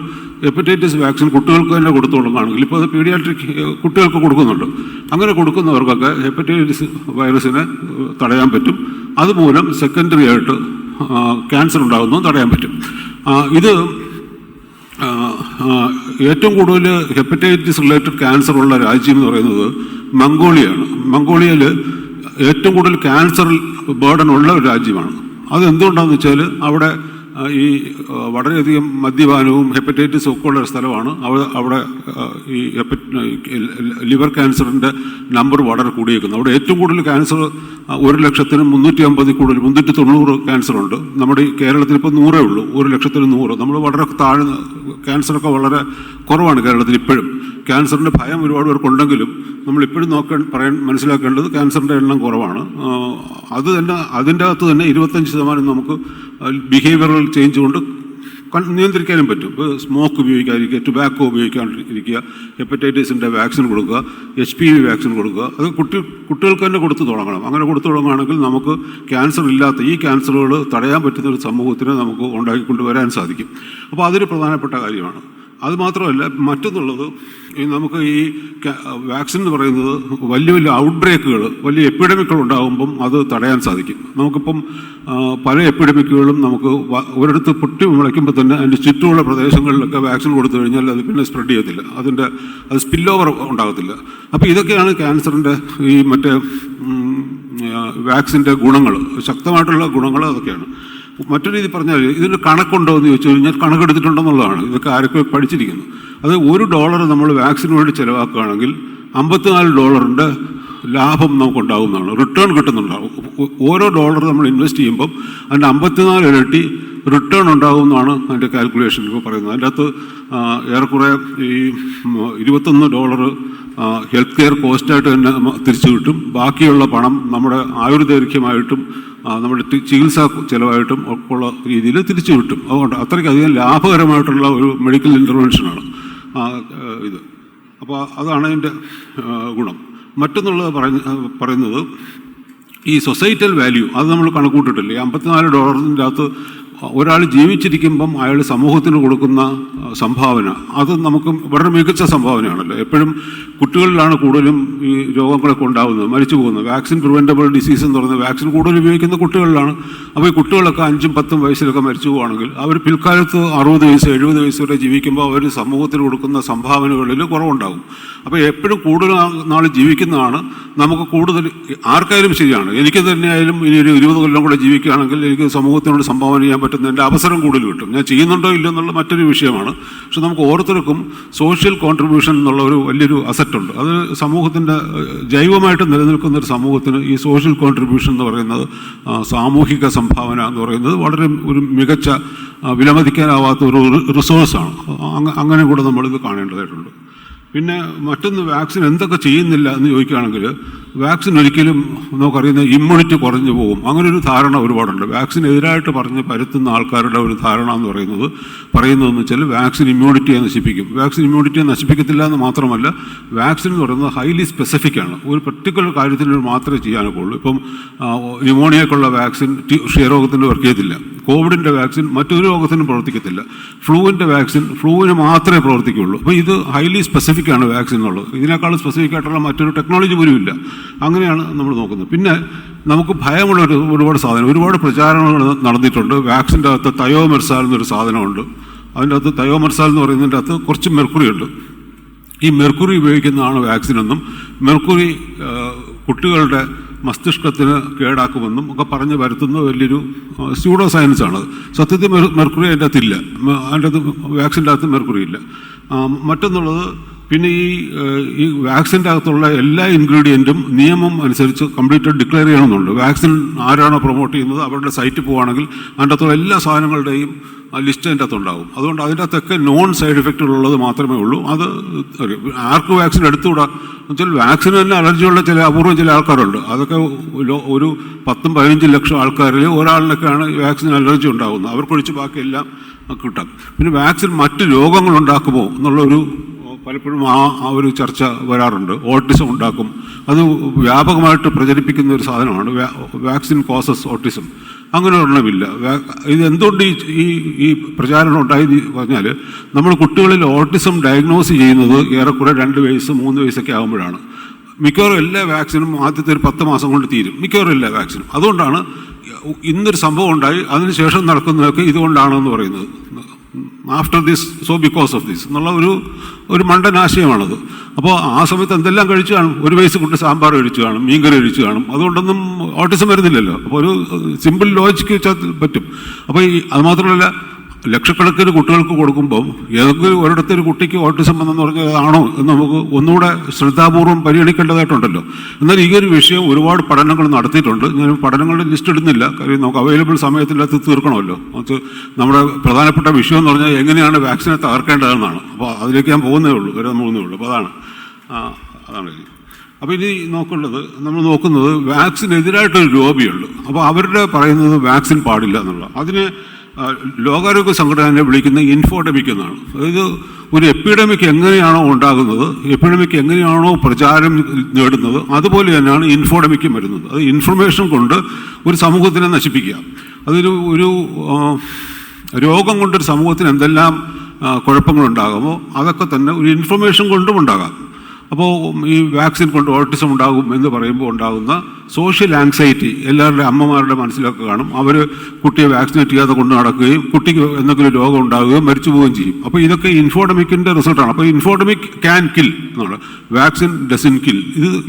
ഹെപ്പറ്റൈറ്റിസ് വാക്സിൻ കുട്ടികൾക്ക് തന്നെ കൊടുത്തുകൊള്ളുകയാണെങ്കിൽ, ഇപ്പോൾ അത് പീഡിയാട്രിക് കുട്ടികൾക്ക് കൊടുക്കുന്നുണ്ട്. അങ്ങനെ കൊടുക്കുന്നവർക്കൊക്കെ ഹെപ്പറ്റൈറ്റിസ് വൈറസിനെ തടയാൻ പറ്റും. അതുമൂലം സെക്കൻഡറി ആയിട്ട് ക്യാൻസർ ഉണ്ടാകുന്നതും തടയാൻ പറ്റും. ഇത് ഏറ്റവും കൂടുതൽ ഹെപ്പറ്റൈറ്റിസ് റിലേറ്റഡ് ക്യാൻസർ ഉള്ള രാജ്യം എന്ന് പറയുന്നത് മംഗോളിയയാണ്. മംഗോളിയയിൽ ഏറ്റവും കൂടുതൽ ക്യാൻസർ ബേർഡൻ ഉള്ള ഒരു രാജ്യമാണ്. അത് എന്തുകൊണ്ടാണെന്ന് വെച്ചാൽ അവിടെ ഈ വളരെയധികം മദ്യപാനവും ഹെപ്പറ്റൈറ്റിസും ഒക്കെ ഉള്ള ഒരു സ്ഥലമാണ്. അവിടെ ഈ ലിവർ ക്യാൻസറിൻ്റെ നമ്പർ വളരെ കൂടിയേക്കുന്നു. അവിടെ ഏറ്റവും കൂടുതൽ ക്യാൻസർ 1,350,000 കൂടുതൽ 390 ക്യാൻസറുണ്ട്. നമ്മുടെ ഈ കേരളത്തിൽ ഇപ്പോൾ 100 ഉള്ളൂ, 1,100,000. നമ്മൾ വളരെ താഴ്ന്ന ക്യാൻസറൊക്കെ വളരെ കുറവാണ് കേരളത്തിൽ ഇപ്പോഴും. ക്യാൻസറിൻ്റെ ഭയം ഒരുപാട് പേർക്കുണ്ടെങ്കിലും നമ്മളിപ്പോഴും മനസ്സിലാക്കേണ്ടത് ക്യാൻസറിൻ്റെ എണ്ണം കുറവാണ്. അത് തന്നെ അതിൻ്റെ അകത്ത് തന്നെ 25% നമുക്ക് ബിഹേവിയറൽ ചേഞ്ച് കൊണ്ട് നിയന്ത്രിക്കാനും പറ്റും. ഇപ്പോൾ സ്മോക്ക് ഉപയോഗിക്കാതിരിക്കുക, ടുബാക്കോ ഉപയോഗിക്കാതിരിക്കുക, ഹെപ്പറ്റൈറ്റിസിൻ്റെ വാക്സിൻ കൊടുക്കുക, HPV വാക്സിൻ കൊടുക്കുക. അത് കുട്ടികൾക്ക് തന്നെ കൊടുത്തു തുടങ്ങണം. അങ്ങനെ കൊടുത്തു തുടങ്ങുകയാണെങ്കിൽ നമുക്ക് ക്യാൻസർ ഇല്ലാത്ത ഈ ക്യാൻസറുകൾ തടയാൻ പറ്റുന്ന ഒരു സമൂഹത്തിനെ നമുക്ക് ഉണ്ടാക്കിക്കൊണ്ടുവരാൻ സാധിക്കും. അപ്പോൾ അതൊരു പ്രധാനപ്പെട്ട കാര്യമാണ്. അതുമാത്രമല്ല, മറ്റൊന്നുള്ളത് നമുക്ക് ഈ വാക്സിൻ എന്ന് പറയുന്നത് വലിയ വലിയ ഔട്ട്ബ്രേക്കുകൾ, വലിയ എപ്പിഡമിക്കുകൾ ഉണ്ടാകുമ്പം അത് തടയാൻ സാധിക്കും. നമുക്കിപ്പം പല എപ്പിഡമിക്കുകളും നമുക്ക് ഒരിടത്ത് പൊട്ടി മുളയ്ക്കുമ്പോൾ തന്നെ അതിൻ്റെ ചുറ്റുമുള്ള പ്രദേശങ്ങളിലൊക്കെ വാക്സിൻ കൊടുത്തു കഴിഞ്ഞാൽ അത് പിന്നെ സ്പ്രെഡ് ചെയ്യത്തില്ല, അത് സ്പിൽ ഓവർ ഉണ്ടാകത്തില്ല. അപ്പോൾ ഇതൊക്കെയാണ് ക്യാൻസറിൻ്റെ ഈ മറ്റേ വാക്സിൻ്റെ ഗുണങ്ങൾ, ശക്തമായിട്ടുള്ള ഗുണങ്ങൾ അതൊക്കെയാണ്. മറ്റൊരു രീതി പറഞ്ഞാൽ ഇതിന് കണക്കുണ്ടോ എന്ന് ചോദിച്ചു കഴിഞ്ഞാൽ കണക്കെടുത്തിട്ടുണ്ടെന്നുള്ളതാണ്. ഇതൊക്കെ ആരൊക്കെ പഠിച്ചിരിക്കുന്നു. അത് $1 നമ്മൾ വാക്സിന് വേണ്ടി ചിലവാക്കുകയാണെങ്കിൽ $54 ലാഭം നമുക്കുണ്ടാകുന്നതാണ്, റിട്ടേൺ കിട്ടുന്നുണ്ടാകും. ഓരോ $1 നമ്മൾ ഇൻവെസ്റ്റ് ചെയ്യുമ്പം അതിൻ്റെ 54 ഇരട്ടി റിട്ടേൺ ഉണ്ടാകുമെന്നാണ് അതിൻ്റെ കാൽക്കുലേഷൻ ഇപ്പോൾ പറയുന്നത്. അതിൻ്റെ അകത്ത് ഏറെക്കുറെ ഈ $21 ഹെൽത്ത് കെയർ കോസ്റ്റായിട്ട് തന്നെ തിരിച്ചു കിട്ടും. ബാക്കിയുള്ള പണം നമ്മുടെ ആയുർദൈർഘ്യമായിട്ടും നമ്മുടെ ചികിത്സാ ചിലവായിട്ടും ഒക്കെ ഉള്ള രീതിയിൽ തിരിച്ചു കിട്ടും. അതുകൊണ്ട് അത്രയ്ക്കധികം ലാഭകരമായിട്ടുള്ള ഒരു മെഡിക്കൽ ഇൻ്റർവെൻഷനാണ് ഇത്. അപ്പോൾ അതാണ് അതിൻ്റെ ഗുണം. മറ്റൊന്നുള്ളത് പറയുന്നത് ഈ സൊസൈറ്റൽ വാല്യൂ, അത് നമ്മൾ കണക്കൂട്ടിട്ടില്ലേ. $54 അകത്ത് ഒരാൾ ജീവിച്ചിരിക്കുമ്പം അയാൾ സമൂഹത്തിന് കൊടുക്കുന്ന സംഭാവന, അത് നമുക്ക് വളരെ മികച്ച സംഭാവനയാണല്ലോ. എപ്പോഴും കുട്ടികളിലാണ് കൂടുതലും ഈ രോഗങ്ങളൊക്കെ ഉണ്ടാകുന്നത്, മരിച്ചു പോകുന്നത്. വാക്സിൻ പ്രിവെൻറ്റബിൾ ഡിസീസ് എന്ന് പറയുന്നത് വാക്സിൻ കൂടുതൽ ഉപയോഗിക്കുന്ന കുട്ടികളിലാണ്. അപ്പോൾ ഈ കുട്ടികളൊക്കെ 5ഉം 10ഉം വയസ്സിലൊക്കെ മരിച്ചു പോകുകയാണെങ്കിൽ അവർ പിൽക്കാലത്ത് 60 വയസ്സ് 70 വയസ്സ് വരെ ജീവിക്കുമ്പോൾ അവർ സമൂഹത്തിന് കൊടുക്കുന്ന സംഭാവനകളിൽ കുറവുണ്ടാകും. അപ്പോൾ എപ്പോഴും കൂടുതൽ നാൾ ജീവിക്കുന്നതാണ് നമുക്ക് കൂടുതൽ. ആർക്കായാലും ശരിയാണ്, എനിക്ക് തന്നെയായാലും ഇനി ഒരു 20 കൊല്ലം കൂടെ ജീവിക്കുകയാണെങ്കിൽ എനിക്ക് സമൂഹത്തിനോട് സംഭാവന ചെയ്യാൻ പറ്റുന്നതിൻ്റെ അവസരം കൂടുതൽ കിട്ടും. ഞാൻ ചെയ്യുന്നുണ്ടോ ഇല്ലയോ എന്നുള്ള മറ്റൊരു വിഷയമാണ്. പക്ഷെ നമുക്ക് ഓരോരുത്തർക്കും സോഷ്യൽ കോൺട്രിബ്യൂഷൻ എന്നുള്ള ഒരു വലിയൊരു അസറ്റുണ്ട്. അത് സമൂഹത്തിൻ്റെ ജൈവമായിട്ട് നിലനിൽക്കുന്ന ഒരു സമൂഹത്തിന് ഈ സോഷ്യൽ കോൺട്രിബ്യൂഷൻ എന്ന് പറയുന്നത്, സാമൂഹിക സംഭാവന എന്ന് പറയുന്നത് വളരെ ഒരു മികച്ച വിലമതിക്കാനാവാത്ത ഒരു റിസോഴ്സാണ്. അങ്ങനെ കൂടെ നമ്മളിത് കാണേണ്ടതായിട്ടുണ്ട്. പിന്നെ മറ്റൊന്ന്, വാക്സിൻ എന്തൊക്കെ ചെയ്യുന്നില്ല എന്ന് ചോദിക്കുകയാണെങ്കിൽ വാക്സിൻ ഒരിക്കലും നമുക്കറിയുന്ന ഇമ്മ്യൂണിറ്റി കുറഞ്ഞു പോകും, അങ്ങനെ ഒരു ധാരണ ഒരുപാടുണ്ട്. വാക്സിനെതിരായിട്ട് പറഞ്ഞ് പരത്തുന്ന ആൾക്കാരുടെ ഒരു ധാരണ എന്ന് പറയുന്നതെന്ന് വെച്ചാൽ വാക്സിൻ ഇമ്മ്യൂണിറ്റിയെ നശിപ്പിക്കും. വാക്സിൻ ഇമ്മ്യൂണിറ്റിയെ നശിപ്പിക്കത്തില്ല എന്ന് മാത്രമല്ല, വാക്സിൻ എന്ന് പറയുന്നത് ഹൈലി സ്പെസിഫിക് ആണ്. ഒരു പർട്ടിക്കുലർ കാര്യത്തിന് മാത്രമേ ചെയ്യാനൊക്കെ ഉള്ളൂ. ഇപ്പം ന്യൂമോണിയക്കുള്ള വാക്സിൻ ക്ഷയരോഗത്തിന് വർക്ക് ചെയ്തില്ല. കോവിഡിൻ്റെ വാക്സിൻ മറ്റൊരു രോഗത്തിനും പ്രവർത്തിക്കത്തില്ല. ഫ്ലൂവിൻ്റെ വാക്സിൻ ഫ്ലൂവിന് മാത്രമേ പ്രവർത്തിക്കുകയുള്ളൂ. അപ്പോൾ ഇത് ഹൈലി സ്പെസിഫിക് ആണ് വാക്സിൻ എന്നുള്ളത്. ഇതിനേക്കാൾ സ്പെസിഫിക് ആയിട്ടുള്ള മറ്റൊരു ടെക്നോളജി പോലും ഇല്ല. അങ്ങനെയാണ് നമ്മൾ നോക്കുന്നത്. പിന്നെ നമുക്ക് ഭയമുള്ള ഒരുപാട് സാധനം, ഒരുപാട് പ്രചാരണങ്ങൾ നടന്നിട്ടുണ്ട്. വാക്സിൻ്റെ അകത്ത് തയോമെർസാൽ എന്നൊരു സാധനമുണ്ട്. അതിൻ്റെ അകത്ത് തയോമെർസാൽ എന്ന് പറയുന്നതിൻ്റെ അകത്ത് കുറച്ച് മെർക്കുറി ഉണ്ട്. ഈ മെർക്കുറി ഉപയോഗിക്കുന്നതാണ് വാക്സിനെന്നും മെർക്കുറി കുട്ടികളുടെ മസ്തിഷ്കത്തിന് കേടാക്കുമെന്നും ഒക്കെ പറഞ്ഞ് വരുത്തുന്ന വലിയൊരു സ്യൂഡോ സയൻസാണത്. സത്യത്തിൽ മെർക്കുറി അതിൻ്റെ അകത്തില്ല. അതിൻ്റെ അകത്ത് വാക്സിൻ്റെ അകത്ത് മെർക്കുറി ഇല്ല. മറ്റൊന്നുള്ളത് പിന്നെ ഈ വാക്സിൻ്റെ അകത്തുള്ള എല്ലാ ഇൻഗ്രീഡിയൻറ്റും നിയമം അനുസരിച്ച് കംപ്ലീറ്റ് ഡിക്ലെയർ ചെയ്യണമെന്നുണ്ട്. വാക്സിൻ ആരാണോ പ്രൊമോട്ട് ചെയ്യുന്നത് അവരുടെ സൈറ്റിൽ പോവുകയാണെങ്കിൽ അതിൻ്റെ അകത്തുള്ള എല്ലാ സാധനങ്ങളുടെയും ലിസ്റ്റ് അതിൻ്റെ അകത്തുണ്ടാകും. അതുകൊണ്ട് അതിൻ്റെ അകത്തൊക്കെ നോൺ സൈഡ് എഫക്റ്റുള്ളത് മാത്രമേ ഉള്ളൂ. അത് ആർക്ക് വാക്സിൻ എടുത്തുകൂടാ എന്നുവെച്ചാൽ വാക്സിന് തന്നെ അലർജിയുള്ള അപൂർവം ചില ആൾക്കാരുണ്ട്. അതൊക്കെ ഒരു 10-15 ലക്ഷം ആൾക്കാരിൽ ഒരാളിനൊക്കെയാണ് വാക്സിൻ അലർജി ഉണ്ടാകുന്നത്. അവർക്കൊഴിച്ച് ബാക്കിയെല്ലാം കിട്ടാം. പിന്നെ വാക്സിൻ മറ്റ് രോഗങ്ങളുണ്ടാക്കുമോ എന്നുള്ളൊരു പലപ്പോഴും ആ ഒരു ചർച്ച വരാറുണ്ട്. ഓട്ടിസം ഉണ്ടാക്കും, അത് വ്യാപകമായിട്ട് പ്രചരിപ്പിക്കുന്ന ഒരു സാധനമാണ്. Vaccine causes autism. അങ്ങനെ ഒരെണ്ണമില്ല. ഇത് എന്തുകൊണ്ട് ഈ പ്രചാരണം ഉണ്ടായി പറഞ്ഞാൽ നമ്മൾ കുട്ടികളിൽ ഓട്ടിസം ഡയഗ്നോസ് ചെയ്യുന്നത് ഏറെക്കുറെ 2 വയസ്സ് 3 വയസ്സൊക്കെ ആകുമ്പോഴാണ്. മിക്കവാറും എല്ലാ വാക്സിനും ആദ്യത്തെ ഒരു 10 മാസം കൊണ്ട് തീരും, മിക്കവാറും എല്ലാ വാക്സിനും. അതുകൊണ്ടാണ് ഇന്നൊരു സംഭവം ഉണ്ടായി അതിനുശേഷം നടക്കുന്നതൊക്കെ ഇതുകൊണ്ടാണെന്ന് പറയുന്നത്. After this so because of this എന്നുള്ള ഒരു മണ്ടനാശയമാണത്. അപ്പോൾ ആ സമയത്ത് എന്തെല്ലാം കഴിച്ചു കാണും. 1 വയസ്സ് കുട്ടി സാമ്പാർ കഴിച്ചു കാണും, മീൻകറി കഴിച്ചു കാണും. അതുകൊണ്ടൊന്നും ഓട്ടിസം വരുന്നില്ലല്ലോ. അപ്പോൾ ഒരു സിമ്പിൾ ലോജിക്ക് വെച്ചാൽ പറ്റും. അപ്പോൾ അത് മാത്രമല്ല, ലക്ഷക്കണക്കിന് കുട്ടികൾക്ക് കൊടുക്കുമ്പം ഏതെങ്കിലും ഒരിടത്തൊരു കുട്ടിക്ക് ഓട്ടിസം വന്നെന്ന് പറഞ്ഞാൽ അതാണോ എന്ന് നമുക്ക് ഒന്നുകൂടെ ശ്രദ്ധാപൂർവം പരിഗണിക്കേണ്ടതായിട്ടുണ്ടല്ലോ. എന്നാൽ ഈ ഒരു വിഷയം ഒരുപാട് പഠനങ്ങൾ നടത്തിയിട്ടുണ്ട്. ഞാൻ പഠനങ്ങളുടെ ലിസ്റ്റ് ഇടുന്നില്ല, കാര്യം നമുക്ക് അവൈലബിൾ സമയത്തിനകത്ത് തീർക്കണമല്ലോ. നമ്മുടെ പ്രധാനപ്പെട്ട വിഷയം എന്ന് പറഞ്ഞാൽ എങ്ങനെയാണ് വാക്സിനെ തകർക്കേണ്ടതെന്നാണ്. അപ്പോൾ അതിലേക്ക് ഞാൻ പോകുന്നേ ഉള്ളൂ. അപ്പോൾ അതാണ് അപ്പോൾ ഇനി നമ്മൾ നോക്കുന്നത് വാക്സിനെതിരായിട്ടൊരു ലോബിയുണ്ട്. അപ്പോൾ അവരുടെ പറയുന്നത് വാക്സിൻ പാടില്ല എന്നുള്ള. അതിന് ലോകാരോഗ്യ സംഘടന വിളിക്കുന്ന ഇൻഫോഡെമിക് എന്നാണ്. അതായത് ഒരു എപ്പിഡമിക് എങ്ങനെയാണോ ഉണ്ടാകുന്നത്, എപ്പിഡമിക് എങ്ങനെയാണോ പ്രചാരം നേടുന്നത്, അതുപോലെ തന്നെയാണ് ഇൻഫോഡെമിക്കും വരുന്നത്. അത് ഇൻഫർമേഷൻ കൊണ്ട് ഒരു സമൂഹത്തിനെ നശിപ്പിക്കുക. ഒരു രോഗം കൊണ്ടൊരു സമൂഹത്തിന് എന്തെല്ലാം കുഴപ്പങ്ങളുണ്ടാകുമോ അതൊക്കെ തന്നെ ഒരു ഇൻഫർമേഷൻ കൊണ്ടും ഉണ്ടാകാം. അപ്പോൾ ഈ വാക്സിൻ കൊണ്ട് ഓട്ടിസം ഉണ്ടാകും എന്ന് പറയുമ്പോൾ ഉണ്ടാകുന്ന സോഷ്യൽ ആങ്സൈറ്റി എല്ലാവരുടെ അമ്മമാരുടെ മനസ്സിലൊക്കെ കാണും. അവർ കുട്ടിയെ വാക്സിനേറ്റ് ചെയ്യാതെ കൊണ്ട് നടക്കുകയും കുട്ടിക്ക് എന്തെങ്കിലും രോഗം ഉണ്ടാകുകയും മരിച്ചു പോവുകയും ചെയ്യും. അപ്പോൾ ഇതൊക്കെ ഇൻഫോഡെമിക്കിൻ്റെ റിസൾട്ടാണ്. അപ്പോൾ ഇൻഫോഡെമിക് ക്യാൻ കിൽ എന്നാണ്, വാക്സിൻ ഡസൻ കിൽ.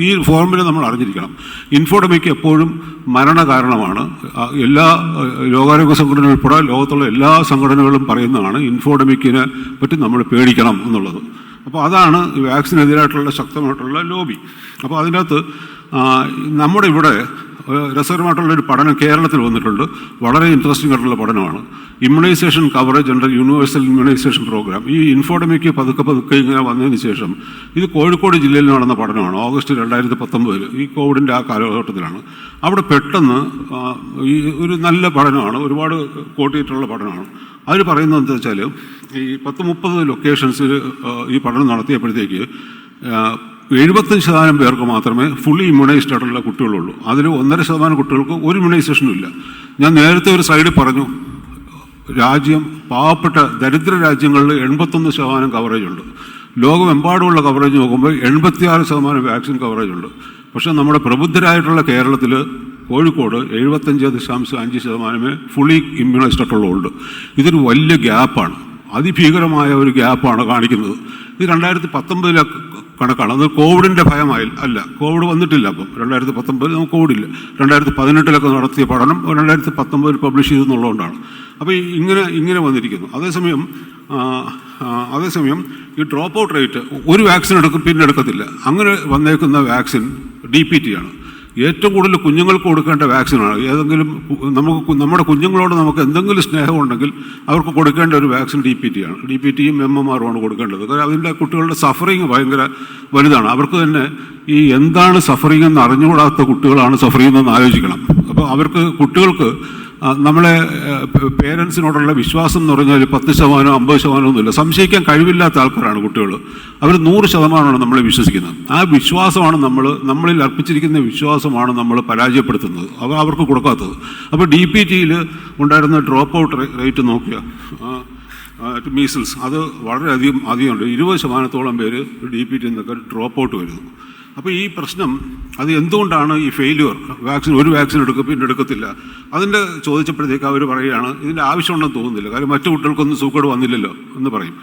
ഈ ഫോർമുല നമ്മൾ അറിഞ്ഞിരിക്കണം. ഇൻഫോഡെമിക് എപ്പോഴും മരണ കാരണമാണ്. എല്ലാ ലോകാരോഗ്യ സംഘടന ഉൾപ്പെടെ ലോകത്തുള്ള എല്ലാ സംഘടനകളും പറയുന്നതാണ് ഇൻഫോഡെമിക്കിനെ പറ്റി നമ്മൾ പേടിക്കണം എന്നുള്ളത്. അപ്പോൾ അതാണ് വാക്സിനെതിരായിട്ടുള്ള ശക്തമായിട്ടുള്ള ലോബി. അപ്പോൾ അതിനകത്ത് നമ്മുടെ ഇവിടെ രസകരമായിട്ടുള്ളൊരു പഠനം കേരളത്തിൽ വന്നിട്ടുണ്ട്. വളരെ ഇൻട്രസ്റ്റിംഗ് ആയിട്ടുള്ള പഠനമാണ്. Immunisation coverage under universal immunisation programme. ഈ ഇൻഫോഡെമിക് പതുക്കെ ഇങ്ങനെ വന്നതിന് ശേഷം ഇത് കോഴിക്കോട് ജില്ലയിൽ നടന്ന പഠനമാണ്. ഓഗസ്റ്റ് 2019 ഈ കോവിഡിൻ്റെ ആ കാലഘട്ടത്തിലാണ്. അവിടെ പെട്ടെന്ന് ഈ ഒരു നല്ല പഠനമാണ്, ഒരുപാട് കോട്ടിയിട്ടുള്ള പഠനമാണ്. അവർ പറയുന്നത് എന്താ വെച്ചാൽ ഈ 10-30 ലൊക്കേഷൻസിൽ ഈ പഠനം നടത്തിയപ്പോഴത്തേക്ക് 75% പേർക്ക് മാത്രമേ ഫുള്ളി ഇമ്മ്യൂണൈസ്ഡ് ആയിട്ടുള്ള കുട്ടികളുള്ളൂ. അതിൽ 1.5% കുട്ടികൾക്ക് ഒരു ഇമ്മ്യൂണൈസേഷനും ഇല്ല. ഞാൻ നേരത്തെ ഒരു സൈഡിൽ പറഞ്ഞു, പാവപ്പെട്ട ദരിദ്ര രാജ്യങ്ങളിൽ 81% കവറേജ് ഉണ്ട്. ലോകമെമ്പാടുമുള്ള കവറേജ് നോക്കുമ്പോൾ 86% വാക്സിൻ കവറേജ് ഉണ്ട്. പക്ഷേ നമ്മുടെ പ്രബുദ്ധരായിട്ടുള്ള കേരളത്തിൽ കോഴിക്കോട് 75.5% ഫുള്ളി ഇമ്മ്യൂണൈസ്ഡ് ആയിട്ടുള്ളതുണ്ട്. ഇതൊരു വലിയ ഗ്യാപ്പാണ്, അതിഭീകരമായ ഒരു ഗ്യാപ്പാണ് കാണിക്കുന്നത്. ഇത് 2019 കണക്കാണ്. അത് കോവിഡിൻ്റെ ഭയമായി അല്ല, കോവിഡ് വന്നിട്ടില്ല. അപ്പം 2019 നമുക്ക് കോവിഡില്ല. 2018 നടത്തിയ പഠനം 2019 പബ്ലിഷ് ചെയ്തെന്നുള്ളതുകൊണ്ടാണ്. അപ്പോൾ ഇങ്ങനെ വന്നിരിക്കുന്നു. അതേസമയം ഈ ഡ്രോപ്പ് ഔട്ട് റേറ്റ്, ഒരു വാക്സിൻ എടുക്കും പിന്നെ എടുക്കത്തില്ല. അങ്ങനെ വന്നേക്കുന്ന വാക്സിൻ DPT ആണ്. ഏറ്റവും കൂടുതൽ കുഞ്ഞുങ്ങൾക്ക് കൊടുക്കേണ്ട വാക്സിനാണ്. നമ്മുടെ കുഞ്ഞുങ്ങളോട് നമുക്ക് എന്തെങ്കിലും സ്നേഹമുണ്ടെങ്കിൽ അവർക്ക് കൊടുക്കേണ്ട ഒരു വാക്സിൻ DPT ആണ്. DPTയും MMR ആണ് കൊടുക്കേണ്ടത്. കാരണം അതിൻ്റെ കുട്ടികളുടെ സഫറിങ് ഭയങ്കര വലുതാണ്. അവർക്ക് തന്നെ ഈ എന്താണ് സഫറിങ് എന്ന് അറിഞ്ഞുകൂടാത്ത കുട്ടികളാണ് സഫർ ചെയ്യുന്നതെന്ന് ആലോചിക്കണം. അപ്പോൾ കുട്ടികൾക്ക് നമ്മളെ പേരൻസിനോടുള്ള വിശ്വാസം എന്ന് പറഞ്ഞാൽ 10% 50% ഒന്നുമില്ല. സംശയിക്കാൻ കഴിവില്ലാത്ത ആൾക്കാരാണ് കുട്ടികൾ. അവർ 100% നമ്മളെ വിശ്വസിക്കുന്നത്. ആ വിശ്വാസമാണ് നമ്മളിൽ അർപ്പിച്ചിരിക്കുന്ന വിശ്വാസമാണ് നമ്മൾ പരാജയപ്പെടുത്തുന്നത്, അവർക്ക് കൊടുക്കാത്തത്. അപ്പോൾ DPTയിൽ ഉണ്ടായിരുന്ന ഡ്രോപ്പ് ഔട്ട് റേറ്റ് നോക്കിയാൽ മീസിൽസ് അത് വളരെയധികം അധികമുണ്ട്. 20% പേര് DPT എന്നൊക്കെ ഡ്രോപ്പ് ഔട്ട് വരുന്നു. അപ്പോൾ ഈ പ്രശ്നം അത് എന്തുകൊണ്ടാണ് ഈ ഫെയില്യൂർ? ഒരു വാക്സിൻ എടുക്കും പിന്നെ എടുക്കത്തില്ല. അതിൻ്റെ ചോദിച്ചപ്പോഴത്തേക്ക് അവർ പറയുകയാണ് ഇതിൻ്റെ ആവശ്യമുണ്ടെന്ന് തോന്നുന്നില്ല, കാര്യം മറ്റു കുട്ടികൾക്കൊന്നും സൂക്കേട് വന്നില്ലല്ലോ എന്ന് പറയും.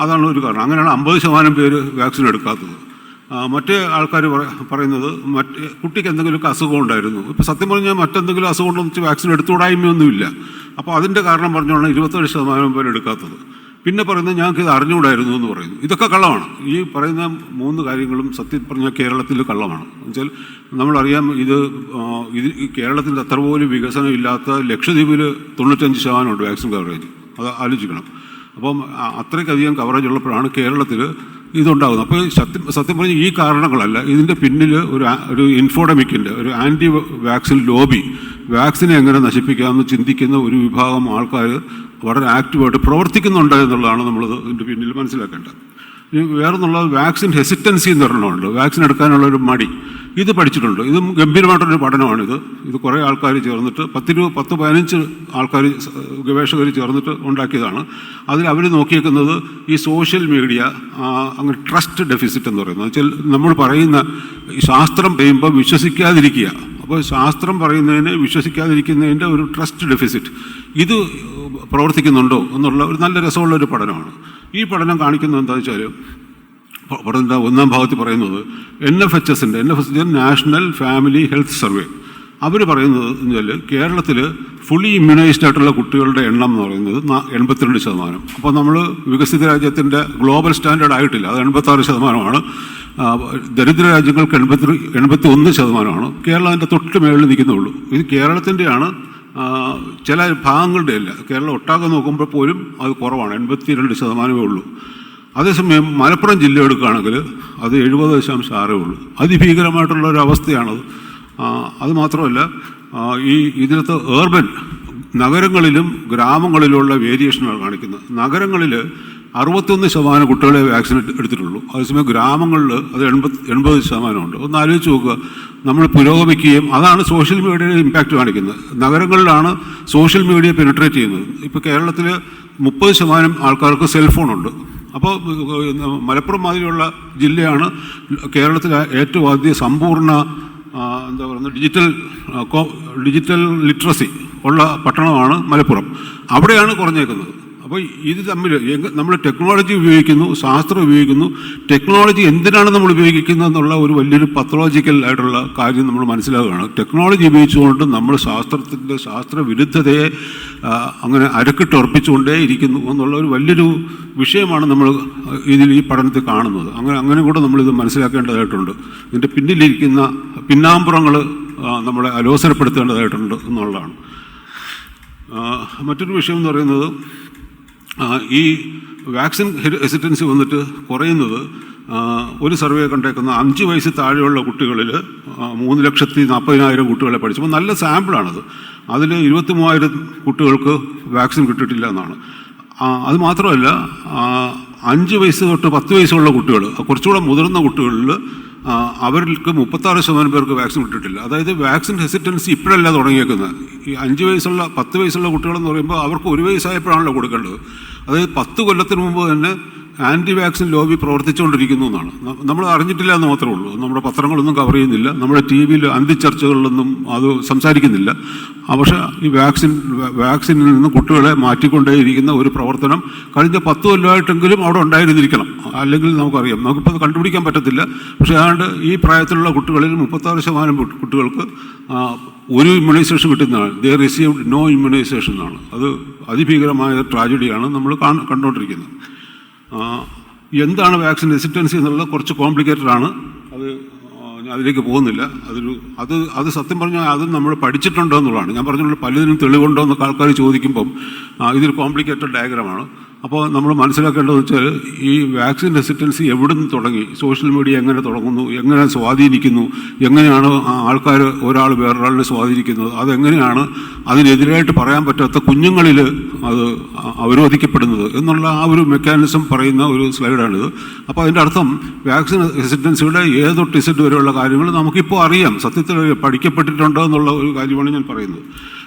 അതാണ് ഒരു കാരണം. അങ്ങനെയാണ് 50% പേര് വാക്സിൻ എടുക്കാത്തത്. മറ്റേ ആൾക്കാർ പറയുന്നത് കുട്ടിക്ക് എന്തെങ്കിലുമൊക്കെ അസുഖം ഉണ്ടായിരുന്നു. ഇപ്പോൾ സത്യം പറഞ്ഞാൽ മറ്റെന്തെങ്കിലും അസുഖം ഉണ്ടെന്ന് വെച്ച് വാക്സിൻ എടുത്തുകൂടായ്മയൊന്നുമില്ല. അപ്പോൾ അതിൻ്റെ കാരണം പറഞ്ഞുകൊണ്ടാണ് 27% പേര് എടുക്കാത്തത്. പിന്നെ പറയുന്നത് ഞങ്ങൾക്ക് ഇത് അറിഞ്ഞുകൂടായിരുന്നു എന്ന് പറയുന്നു. ഇതൊക്കെ കള്ളമാണ്. ഈ പറയുന്ന 3 കാര്യങ്ങളും സത്യം പറഞ്ഞാൽ കേരളത്തിൽ കള്ളമാണ്. എന്നുവെച്ചാൽ നമ്മളറിയാം, ഇത് കേരളത്തിൽ അത്ര പോലും വികസനം ഇല്ലാത്ത ലക്ഷദ്വീപിൽ 95% ഉണ്ട് വാക്സിൻ കവറേജ്. അത് ആലോചിക്കണം. അപ്പം അത്രയ്ക്കധികം കവറേജ് ഉള്ളപ്പോഴാണ് കേരളത്തിൽ ഇതുണ്ടാകുന്നത്. അപ്പോൾ സത്യം പറഞ്ഞാൽ ഈ കാരണങ്ങളല്ല, ഇതിൻ്റെ പിന്നിൽ ഒരു ഇൻഫോഡമിക്കിൻ്റെ ഒരു ആൻറ്റി വാക്സിൻ ലോബി, വാക്സിനെ എങ്ങനെ നശിപ്പിക്കാമെന്ന് ചിന്തിക്കുന്ന ഒരു വിഭാഗം ആൾക്കാർ വളരെ ആക്റ്റീവായിട്ട് പ്രവർത്തിക്കുന്നുണ്ട് എന്നുള്ളതാണ് നമ്മളത് ഇതിൻ്റെ പിന്നിൽ മനസ്സിലാക്കേണ്ടത്. വേറൊന്നുള്ളത് വാക്സിൻ ഹെസിറ്റൻസി എന്ന് പറഞ്ഞുണ്ട്, വാക്സിൻ എടുക്കാനുള്ളൊരു മടി. ഇത് പഠിച്ചിട്ടുണ്ട്. ഇതും ഗംഭീരമായിട്ടൊരു പഠനമാണിത്. ഇത് കുറേ ആൾക്കാർ ചേർന്നിട്ട് 10-15 ആൾക്കാർ ഗവേഷകർ ചേർന്നിട്ട് ഉണ്ടാക്കിയതാണ്. അതിൽ അവർ നോക്കിയേക്കുന്നത് ഈ സോഷ്യൽ മീഡിയ അങ്ങനെ ട്രസ്റ്റ് ഡെഫിസിറ്റ് എന്ന് പറയുന്നത്. വെച്ചാൽ നമ്മൾ പറയുന്ന ശാസ്ത്രം പറയുമ്പോൾ വിശ്വസിക്കാതിരിക്കുക. അപ്പോൾ ശാസ്ത്രം പറയുന്നതിന് വിശ്വസിക്കാതിരിക്കുന്നതിൻ്റെ ഒരു ട്രസ്റ്റ് ഡെഫിസിറ്റ് ഇത് പ്രവർത്തിക്കുന്നുണ്ടോ എന്നുള്ള ഒരു നല്ല രസമുള്ളൊരു പഠനമാണ്. ഈ പഠനം കാണിക്കുന്നത് എന്താണെന്ന് വെച്ചാൽ, പഠനത്തിൻ്റെ 1-ാം ഭാഗത്തിൽ പറയുന്നത് NFHS national family health survey. അവർ പറയുന്നത് എന്ന് വെച്ചാൽ കേരളത്തിൽ ഫുള്ളി ഇമ്മ്യൂണൈസ്ഡ് ആയിട്ടുള്ള കുട്ടികളുടെ എണ്ണം എന്ന് പറയുന്നത് 82%. അപ്പോൾ നമ്മൾ വികസിത രാജ്യത്തിൻ്റെ ഗ്ലോബൽ സ്റ്റാൻഡേർഡ് ആയിട്ടില്ല, അത് 86%. ദരിദ്ര രാജ്യങ്ങൾക്ക് 81%. കേരളം അതിൻ്റെ തൊട്ട് മേളിൽ നിൽക്കുന്നുള്ളൂ. ഇത് കേരളത്തിൻ്റെയാണ്, ചില ഭാഗങ്ങളുടെ അല്ല. കേരളം ഒട്ടാകെ നോക്കുമ്പോൾ പോലും അത് കുറവാണ്, 82% ഉള്ളൂ. അതേസമയം മലപ്പുറം ജില്ല എടുക്കുകയാണെങ്കിൽ അത് 70.6 ഉള്ളൂ. അതിഭീകരമായിട്ടുള്ള ഒരു അവസ്ഥയാണത്. അത് മാത്രമല്ല, ഇതിനകത്ത് ഏർബൻ നഗരങ്ങളിലും ഗ്രാമങ്ങളിലുള്ള വേരിയേഷനാണ് കാണിക്കുന്നത്. നഗരങ്ങളിൽ 61% കുട്ടികളെ വാക്സിൻ എടുത്തിട്ടുള്ളൂ. അതേസമയം ഗ്രാമങ്ങളിൽ അത് 80% ഉണ്ട്. ഒന്ന് ആലോചിച്ച് നോക്കുക. നമ്മൾ പുരോഗമിക്കുകയും അതാണ് സോഷ്യൽ മീഡിയയുടെ ഇമ്പാക്റ്റ് കാണിക്കുന്നത്. നഗരങ്ങളിലാണ് സോഷ്യൽ മീഡിയ പെനിട്രേറ്റ് ചെയ്യുന്നത്. ഇപ്പോൾ കേരളത്തിൽ 30% ആൾക്കാർക്ക് സെൽഫോണുണ്ട്. അപ്പോൾ മലപ്പുറം മാതിരിയുള്ള ജില്ലയാണ് കേരളത്തിലെ ഏറ്റവും ആദ്യ സമ്പൂർണ്ണ എന്താ പറയുന്നത് ഡിജിറ്റൽ ലിറ്ററസി ഉള്ള പട്ടണമാണ് മലപ്പുറം. അവിടെയാണ് കുറഞ്ഞേക്കുന്നത്. അപ്പോൾ ഇത് തമ്മിൽ നമ്മൾ ടെക്നോളജി ഉപയോഗിക്കുന്നു, ശാസ്ത്രം ഉപയോഗിക്കുന്നു. ടെക്നോളജി എന്തിനാണ് നമ്മൾ ഉപയോഗിക്കുന്നത് എന്നുള്ള ഒരു വലിയൊരു പത്തോളജിക്കൽ ആയിട്ടുള്ള കാര്യം നമ്മൾ മനസ്സിലാക്കുകയാണ്. ടെക്നോളജി ഉപയോഗിച്ചുകൊണ്ട് നമ്മൾ ശാസ്ത്രത്തിൻ്റെ ശാസ്ത്രവിരുദ്ധതയെ അങ്ങനെ അരക്കിട്ടുറപ്പിച്ചുകൊണ്ടേ ഇരിക്കുന്നു എന്നുള്ള ഒരു വലിയൊരു വിഷയമാണ് നമ്മൾ ഈ പഠനത്തിൽ കാണുന്നത്. അങ്ങനെ കൂടെ നമ്മളിത് മനസ്സിലാക്കേണ്ടതായിട്ടുണ്ട്. ഇതിൻ്റെ പിന്നിലിരിക്കുന്ന പിന്നാമ്പുറങ്ങൾ നമ്മളെ അലോസരപ്പെടുത്തേണ്ടതായിട്ടുണ്ട് എന്നുള്ളതാണ്. മറ്റൊരു വിഷയം എന്ന് പറയുന്നത്, ഈ വാക്സിൻ ഹെസിറ്റൻസി വന്നിട്ട് കുറയുന്നത് ഒരു സർവേ കണ്ടേക്കുന്ന 5 വയസ്സ് താഴെയുള്ള കുട്ടികളിൽ 3,40,000 കുട്ടികളെ പഠിച്ചപ്പോൾ നല്ല സാമ്പിളാണത്. അതിൽ 23,000 കുട്ടികൾക്ക് വാക്സിൻ കിട്ടിയിട്ടില്ല എന്നാണ്. അത് മാത്രമല്ല, 5 വയസ്സ് തൊട്ട് 10 വയസ്സുള്ള കുട്ടികൾ, കുറച്ചുകൂടെ മുതിർന്ന കുട്ടികളിൽ അവർക്ക് 36% പേർക്ക് വാക്സിൻ കിട്ടിയിട്ടില്ല. അതായത് വാക്സിൻ ഹെസിറ്റൻസി ഇപ്പോഴല്ല തുടങ്ങിയേക്കുന്നത്. ഈ 5 വയസ്സുള്ള 10 വയസ്സുള്ള കുട്ടികളെന്ന് പറയുമ്പോൾ അവർക്ക് 1 വയസ്സായപ്പോഴാണല്ലോ കൊടുക്കേണ്ടത്. അതായത് 10 കൊല്ലത്തിന് മുമ്പ് തന്നെ ആൻറ്റി വാക്സിൻ ലോബി പ്രവർത്തിച്ചുകൊണ്ടിരിക്കുന്നു എന്നാണ്. നമ്മൾ അറിഞ്ഞിട്ടില്ല എന്ന് മാത്രമേ ഉള്ളൂ. നമ്മുടെ പത്രങ്ങളൊന്നും കവർ ചെയ്യുന്നില്ല, നമ്മുടെ TV അന്തിച്ചർച്ചകളിലൊന്നും അത് സംസാരിക്കുന്നില്ല. പക്ഷേ ഈ വാക്സിനിൽ നിന്ന് കുട്ടികളെ മാറ്റിക്കൊണ്ടേയിരിക്കുന്ന ഒരു പ്രവർത്തനം കഴിഞ്ഞ 10 കൊല്ലമായിട്ടെങ്കിലും അവിടെ ഉണ്ടായിരുന്നിരിക്കണം. അല്ലെങ്കിൽ നമുക്കറിയാം, നമുക്കിപ്പോൾ കണ്ടുപിടിക്കാൻ പറ്റത്തില്ല. പക്ഷേ അതുകൊണ്ട് ഈ പ്രായത്തിലുള്ള കുട്ടികളിൽ 36% കുട്ടികൾക്ക് ഒരു ഇമ്മ്യൂണൈസേഷൻ കിട്ടുന്നതാണ്. ദേ റിസീവ്ഡ് നോ ഇമ്മ്യൂണൈസേഷൻ എന്നാണ്. അത് അതിഭീകരമായ ട്രാജഡിയാണ് നമ്മൾ കണ്ടുകൊണ്ടിരിക്കുന്നത്. എന്താണ് വാക്സിൻ റെസിസ്റ്റൻസി എന്നുള്ളത് കുറച്ച് കോംപ്ലിക്കേറ്റഡ് ആണ്. അത് ഞാൻ അതിലേക്ക് പോകുന്നില്ല. അത് സത്യം പറഞ്ഞാൽ അത് നമ്മൾ പഠിച്ചിട്ടുണ്ടോ എന്നുള്ളതാണ്. ഞാൻ പറഞ്ഞുള്ള പലതിനും തെളിവുണ്ടോ എന്നൊക്കെ ആൾക്കാർ ചോദിക്കുമ്പം ഇതൊരു കോംപ്ലിക്കേറ്റഡ് ഡയഗ്രമാണ്. അപ്പോൾ നമ്മൾ മനസ്സിലാക്കേണ്ടതെന്ന് വെച്ചാൽ ഈ വാക്സിൻ റെസിസ്റ്റൻസി എവിടെ നിന്ന് തുടങ്ങി, സോഷ്യൽ മീഡിയ എങ്ങനെ തുടങ്ങുന്നു, എങ്ങനെ സ്വാധീനിക്കുന്നു, എങ്ങനെയാണ് ആൾക്കാർ ഒരാൾ വേറൊരാളിനെ സ്വാധീനിക്കുന്നത്, അതെങ്ങനെയാണ് അതിനെതിരായിട്ട് പറയാൻ പറ്റാത്ത കുഞ്ഞുങ്ങളിൽ അത് അവരോധിക്കപ്പെടുന്നത് എന്നുള്ള ആ ഒരു മെക്കാനിസം പറയുന്ന ഒരു സ്ലൈഡാണിത്. അപ്പോൾ അതിൻ്റെ അർത്ഥം വാക്സിൻ റെസിസ്റ്റൻസിയുടെ ഏത് തൊട്ട് ഇസഡ് വരെയുള്ള കാര്യങ്ങൾ നമുക്കിപ്പോൾ അറിയാം, സത്യത്തിൽ പഠിക്കപ്പെട്ടിട്ടുണ്ടോ എന്നുള്ള ഒരു കാര്യമാണ് ഞാൻ പറയുന്നത്.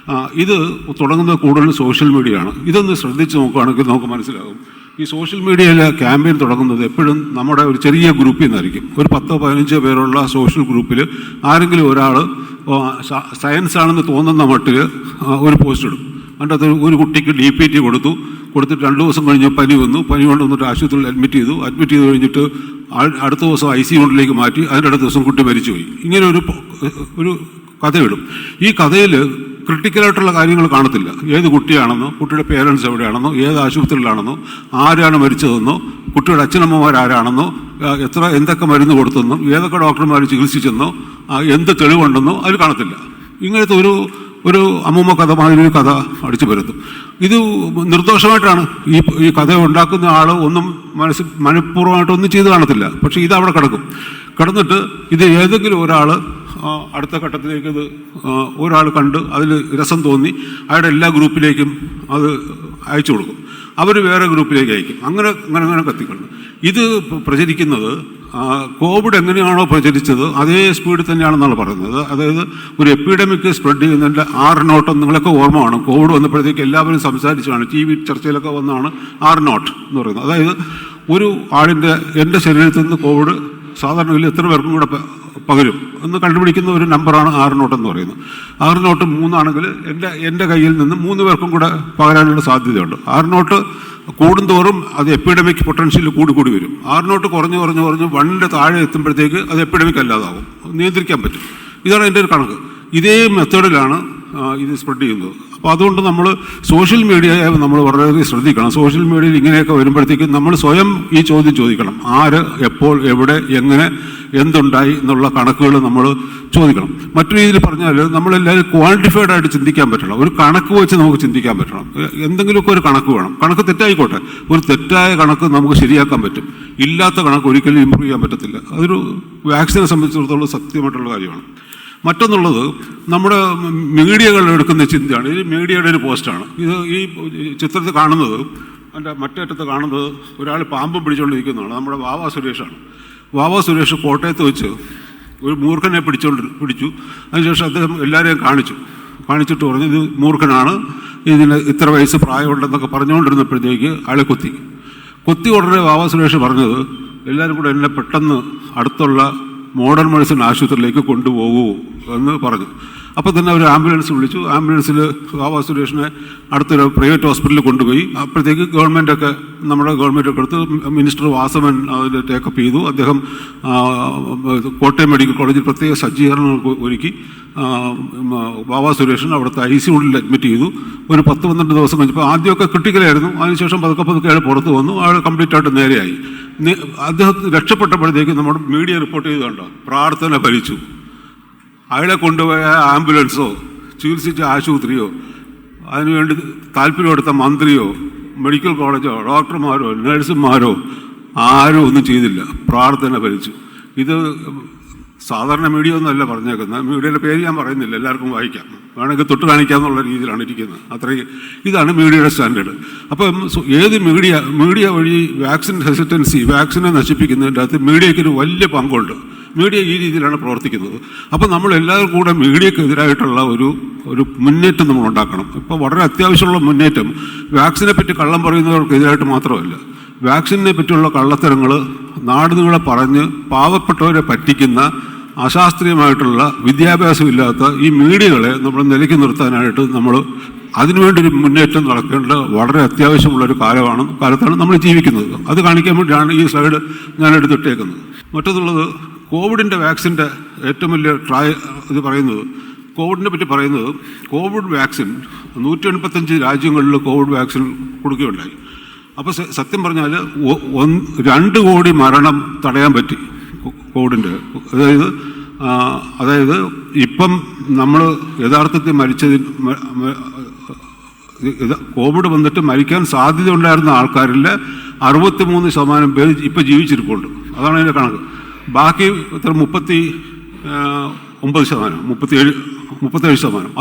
ഇത് തുടങ്ങുന്നത് കൂടുതലും സോഷ്യൽ മീഡിയയാണ്. ഇതൊന്ന് ശ്രദ്ധിച്ച് നോക്കുകയാണെങ്കിൽ നമുക്ക് മനസ്സിലാകും. ഈ സോഷ്യൽ മീഡിയയിലെ ക്യാമ്പയിൻ തുടങ്ങുന്നത് എപ്പോഴും നമ്മുടെ ഒരു ചെറിയ ഗ്രൂപ്പിൽ നിന്നായിരിക്കും. ഒരു 10-15 പേരുള്ള സോഷ്യൽ ഗ്രൂപ്പിൽ ആരെങ്കിലും ഒരാൾ സയൻസ് ആണെന്ന് തോന്നുന്ന മട്ടിൽ ഒരു പോസ്റ്റ് ഇടും. അതിൻ്റെ അത് ഒരു കുട്ടിക്ക് DPT കൊടുത്തിട്ട് 2 ദിവസം കഴിഞ്ഞ് പനി കൊണ്ട് വന്നിട്ട് ആശുപത്രിയിൽ അഡ്മിറ്റ് ചെയ്ത് കഴിഞ്ഞിട്ട് അടുത്ത ദിവസം ICU മാറ്റി. അതിൻ്റെ അടുത്ത ദിവസം കുട്ടി മരിച്ചുപോയി. ഇങ്ങനെ ഒരു കഥയിടും. ഈ കഥയിൽ ക്രിട്ടിക്കലായിട്ടുള്ള കാര്യങ്ങൾ കാണത്തില്ല. ഏത് കുട്ടിയാണെന്നോ, കുട്ടിയുടെ പേരൻസ് എവിടെയാണെന്നോ, ഏത് ആശുപത്രിയിലാണെന്നോ, ആരാണ് മരിച്ചതെന്നോ, കുട്ടിയുടെ അച്ഛനമ്മമാരാരാണെന്നോ, എന്തൊക്കെ മരുന്ന് കൊടുത്തെന്നോ, ഏതൊക്കെ ഡോക്ടർമാർ ചികിത്സിച്ചെന്നോ, എന്ത് തെളിവുണ്ടെന്നോ അതിൽ കാണത്തില്ല. ഇങ്ങനത്തെ ഒരു അമ്മൂമ്മ കഥ മാതിരി ഒരു കഥ അടിച്ചു പരത്തും. ഇത് നിർദോഷമായിട്ടാണ് ഈ കഥ ഉണ്ടാക്കുന്ന ആൾ ഒന്നും മനഃപൂർവ്വമായിട്ടൊന്നും ചെയ്ത് കാണത്തില്ല. പക്ഷേ ഇതവിടെ കിടന്നിട്ട് ഇത് ഏതെങ്കിലും ഒരാൾ അടുത്ത ഘട്ടത്തിലേക്ക് ഇത് ഒരാൾ കണ്ട് അതിൽ രസം തോന്നി അയാളുടെ എല്ലാ ഗ്രൂപ്പിലേക്കും അത് അയച്ചു കൊടുക്കും. അവർ വേറെ ഗ്രൂപ്പിലേക്ക് അയക്കും. അങ്ങനെ കത്തിക്കൊണ്ട് ഇത് പ്രചരിക്കുന്നത് കോവിഡ് എങ്ങനെയാണോ പ്രചരിച്ചത് അതേ സ്പീഡിൽ തന്നെയാണെന്നാണ് പറയുന്നത്. അതായത് ഒരു എപ്പിഡമിക് സ്പ്രെഡ് ചെയ്യുന്നതിൻ്റെ 6 നോട്ട് നിങ്ങളൊക്കെ ഓർമ്മ കാണും. കോവിഡ് വന്നപ്പോഴത്തേക്ക് എല്ലാവരും സംസാരിച്ചാണ്, TV ചർച്ചയിലൊക്കെ വന്നാണ് 6 നോട്ട് എന്ന് പറയുന്നത്. അതായത് ഒരു ആളിൻ്റെ എൻ്റെ ശരീരത്തിൽ നിന്ന് കോവിഡ് സാധാരണ എത്ര പേർക്കും കൂടെ പകരും എന്ന് കണ്ടുപിടിക്കുന്ന ഒരു നമ്പറാണ് 6 നോട്ട് എന്ന് പറയുന്നത്. 6 നോട്ട് 3 ആണെങ്കിൽ എൻ്റെ കയ്യിൽ നിന്ന് 3 പേർക്കും കൂടെ പകരാനുള്ള സാധ്യതയുണ്ട്. 6 നോട്ട് കൂടുന്തോറും അത് എപ്പിഡമിക് പൊട്ടൻഷ്യൽ കൂടി വരും. 6 നോട്ട് കുറഞ്ഞ് 1ൻ്റെ താഴെ എത്തുമ്പോഴത്തേക്ക് അത് എപ്പിഡമിക് അല്ലാതാവും, നിയന്ത്രിക്കാൻ പറ്റും. ഇതാണ് എൻ്റെ ഒരു കണക്ക്. ഇതേ മെത്തേഡിലാണ് ഇത് സ്പ്രെഡ് ചെയ്യുന്നത്. അപ്പോൾ അതുകൊണ്ട് നമ്മൾ സോഷ്യൽ മീഡിയയെ നമ്മൾ വളരെ ശ്രദ്ധിക്കണം. സോഷ്യൽ മീഡിയയിൽ ഇങ്ങനെയൊക്കെ വരുമ്പോഴത്തേക്കും നമ്മൾ സ്വയം ഈ ചോദ്യം ചോദിക്കണം: ആര്, എപ്പോൾ, എവിടെ, എങ്ങനെ, എന്തുണ്ടായി എന്നുള്ള കണക്കുകൾ നമ്മൾ ചോദിക്കണം. മറ്റു രീതിയിൽ പറഞ്ഞാൽ നമ്മളെല്ലാവരും ക്വാണ്ടിഫൈഡ് ആയിട്ട് ചിന്തിക്കാൻ പറ്റണം. ഒരു കണക്ക് വെച്ച് നമുക്ക് ചിന്തിക്കാൻ പറ്റണം. എന്തെങ്കിലുമൊക്കെ ഒരു കണക്ക് വേണം. കണക്ക് തെറ്റായിക്കോട്ടെ, ഒരു തെറ്റായ കണക്ക് നമുക്ക് ശരിയാക്കാൻ പറ്റും. ഇല്ലാത്ത കണക്ക് ഒരിക്കലും ഇമ്പ്രൂവ് ചെയ്യാൻ പറ്റത്തില്ല. അതൊരു വാക്സിനെ സംബന്ധിച്ചിടത്തോളം സത്യമായിട്ടുള്ള കാര്യമാണ്. മറ്റൊന്നുള്ളത് നമ്മുടെ മീഡിയകൾ എടുക്കുന്ന ചിന്തയാണ്. ഇത് മീഡിയയുടെ ഒരു പോസ്റ്റാണ്. ഇത് ഈ ചിത്രത്തിൽ കാണുന്നത്, എൻ്റെ മറ്റേറ്റത്ത് കാണുന്നത് ഒരാൾ പാമ്പ് പിടിച്ചുകൊണ്ടിരിക്കുന്നതാണ്. നമ്മുടെ വാവാ സുരേഷാണ്. വാവാ സുരേഷ് കോട്ടയത്ത് വെച്ച് ഒരു മൂർഖനെ പിടിച്ചു. അതിനുശേഷം അദ്ദേഹം എല്ലാവരെയും കാണിച്ചിട്ട് പറഞ്ഞു ഇത് മൂർഖനാണ്, ഇതിന് ഇത്ര വയസ്സ് പ്രായമുണ്ടെന്നൊക്കെ പറഞ്ഞുകൊണ്ടിരുന്നപ്പോഴത്തേക്ക് ആളെ കൊത്തി ഉടനെ വാവാ സുരേഷ് പറഞ്ഞത് എല്ലാവരും കൂടെ എന്നെ പെട്ടെന്ന് അടുത്തുള്ള മോഡേൺ മെഡിസിൻ ആശുപത്രിയിലേക്ക് കൊണ്ടുപോകൂ എന്ന് പറഞ്ഞു. അപ്പോൾ തന്നെ ഒരു ആംബുലൻസ് വിളിച്ചു. ആംബുലൻസിൽ വാവാ സുരേഷിനെ അടുത്തൊരു പ്രൈവറ്റ് ഹോസ്പിറ്റലിൽ കൊണ്ടുപോയി. അപ്പോഴത്തേക്ക് നമ്മുടെ ഗവൺമെൻറ്റൊക്കെ എടുത്ത് മിനിസ്റ്റർ വാസവൻ അതിൽ ടേക്കപ്പ് ചെയ്തു. അദ്ദേഹം കോട്ടയം മെഡിക്കൽ കോളേജിൽ പ്രത്യേക സജ്ജീകരണങ്ങൾ ഒരുക്കി വാവാ സുരേഷിനെ അവിടുത്തെ ICUവിൽ അഡ്മിറ്റ് ചെയ്തു. ഒരു 10-12 ദിവസം കഴിഞ്ഞപ്പോൾ ആദ്യമൊക്കെ ക്രിട്ടിക്കലായിരുന്നു. അതിനുശേഷം പതുക്കെ അയാൾ പുറത്ത് വന്നു. അയാൾ കംപ്ലീറ്റ് ആയിട്ട് നേരെയായി. അദ്ദേഹം രക്ഷപ്പെട്ടപ്പോഴത്തേക്ക് നമ്മുടെ മീഡിയ റിപ്പോർട്ട് ചെയ്തുകൊണ്ടോ പ്രാർത്ഥന ഫലിച്ചു. അയാളെ കൊണ്ടുപോയ ആംബുലൻസോ ചികിത്സിച്ച ആശുപത്രിയോ അതിനുവേണ്ടി താല്പര്യമെടുത്ത മന്ത്രിയോ മെഡിക്കൽ കോളേജോ ഡോക്ടർമാരോ നഴ്സുമാരോ ആരും ഒന്നും ചെയ്തില്ല. പ്രാർത്ഥന ഫലിച്ചു. ഇത് സാധാരണ മീഡിയ ഒന്നുമല്ല പറഞ്ഞേക്കുന്നത്. മീഡിയയുടെ പേര് ഞാൻ പറയുന്നില്ല, എല്ലാവർക്കും വായിക്കാം, വേണമെങ്കിൽ തൊട്ട് കാണിക്കാമെന്നുള്ള രീതിയിലാണ് ഇരിക്കുന്നത്. അത്രയും ഇതാണ് മീഡിയയുടെ സ്റ്റാൻഡേർഡ്. അപ്പം ഏത് മീഡിയ വഴി വാക്സിൻ ഹെസിറ്റൻസി, വാക്സിനെ നശിപ്പിക്കുന്നതിൻ്റെ അകത്ത് മീഡിയയ്ക്കൊരു വലിയ പങ്കുണ്ട്. മീഡിയ ഈ രീതിയിലാണ് പ്രവർത്തിക്കുന്നത്. അപ്പം നമ്മൾ എല്ലാവരും കൂടെ മീഡിയക്കെതിരായിട്ടുള്ള ഒരു മുന്നേറ്റം നമ്മൾ ഉണ്ടാക്കണം. ഇപ്പോൾ വളരെ അത്യാവശ്യമുള്ള മുന്നേറ്റം വാക്സിനെ പറ്റി കള്ളം പറയുന്നവർക്കെതിരായിട്ട് മാത്രമല്ല, വാക്സിനെ പറ്റിയുള്ള കള്ളത്തരങ്ങൾ നാടുനീളെ പറഞ്ഞ് പാവപ്പെട്ടവരെ പറ്റിക്കുന്ന അശാസ്ത്രീയമായിട്ടുള്ള വിദ്യാഭ്യാസമില്ലാത്ത ഈ മീഡിയകളെ നമ്മൾ നിലയ്ക്ക് നിർത്താനായിട്ട് നമ്മൾ അതിനുവേണ്ടി ഒരു മുന്നേറ്റം നടക്കേണ്ട വളരെ അത്യാവശ്യമുള്ളൊരു കാലത്താണ് നമ്മൾ ജീവിക്കുന്നത്. അത് കാണിക്കാൻ വേണ്ടിയാണ് ഈ സ്ലൈഡ് ഞാൻ എടുത്തിട്ടേക്കുന്നത്. മറ്റൊന്നുള്ളത് കോവിഡിൻ്റെ വാക്സിൻ്റെ ഏറ്റവും വലിയ ഇത് പറയുന്നത്, കോവിഡിനെ പറ്റി പറയുന്നത്, കോവിഡ് വാക്സിൻ 185 രാജ്യങ്ങളിൽ കോവിഡ് വാക്സിൻ കൊടുക്കുകയുണ്ടായി. അപ്പോൾ സത്യം പറഞ്ഞാൽ 2 കോടി മരണം തടയാൻ പറ്റി കോവിഡിൻ്റെ. അതായത് ഇപ്പം നമ്മൾ യഥാർത്ഥത്തിൽ കോവിഡ് വന്നിട്ട് മരിക്കാൻ സാധ്യത ഉണ്ടായിരുന്ന ആൾക്കാരിൽ 63% പേര് ഇപ്പം ജീവിച്ചിരിപ്പുണ്ട്. അതാണ് അതിൻ്റെ കണക്ക്. ബാക്കി 37%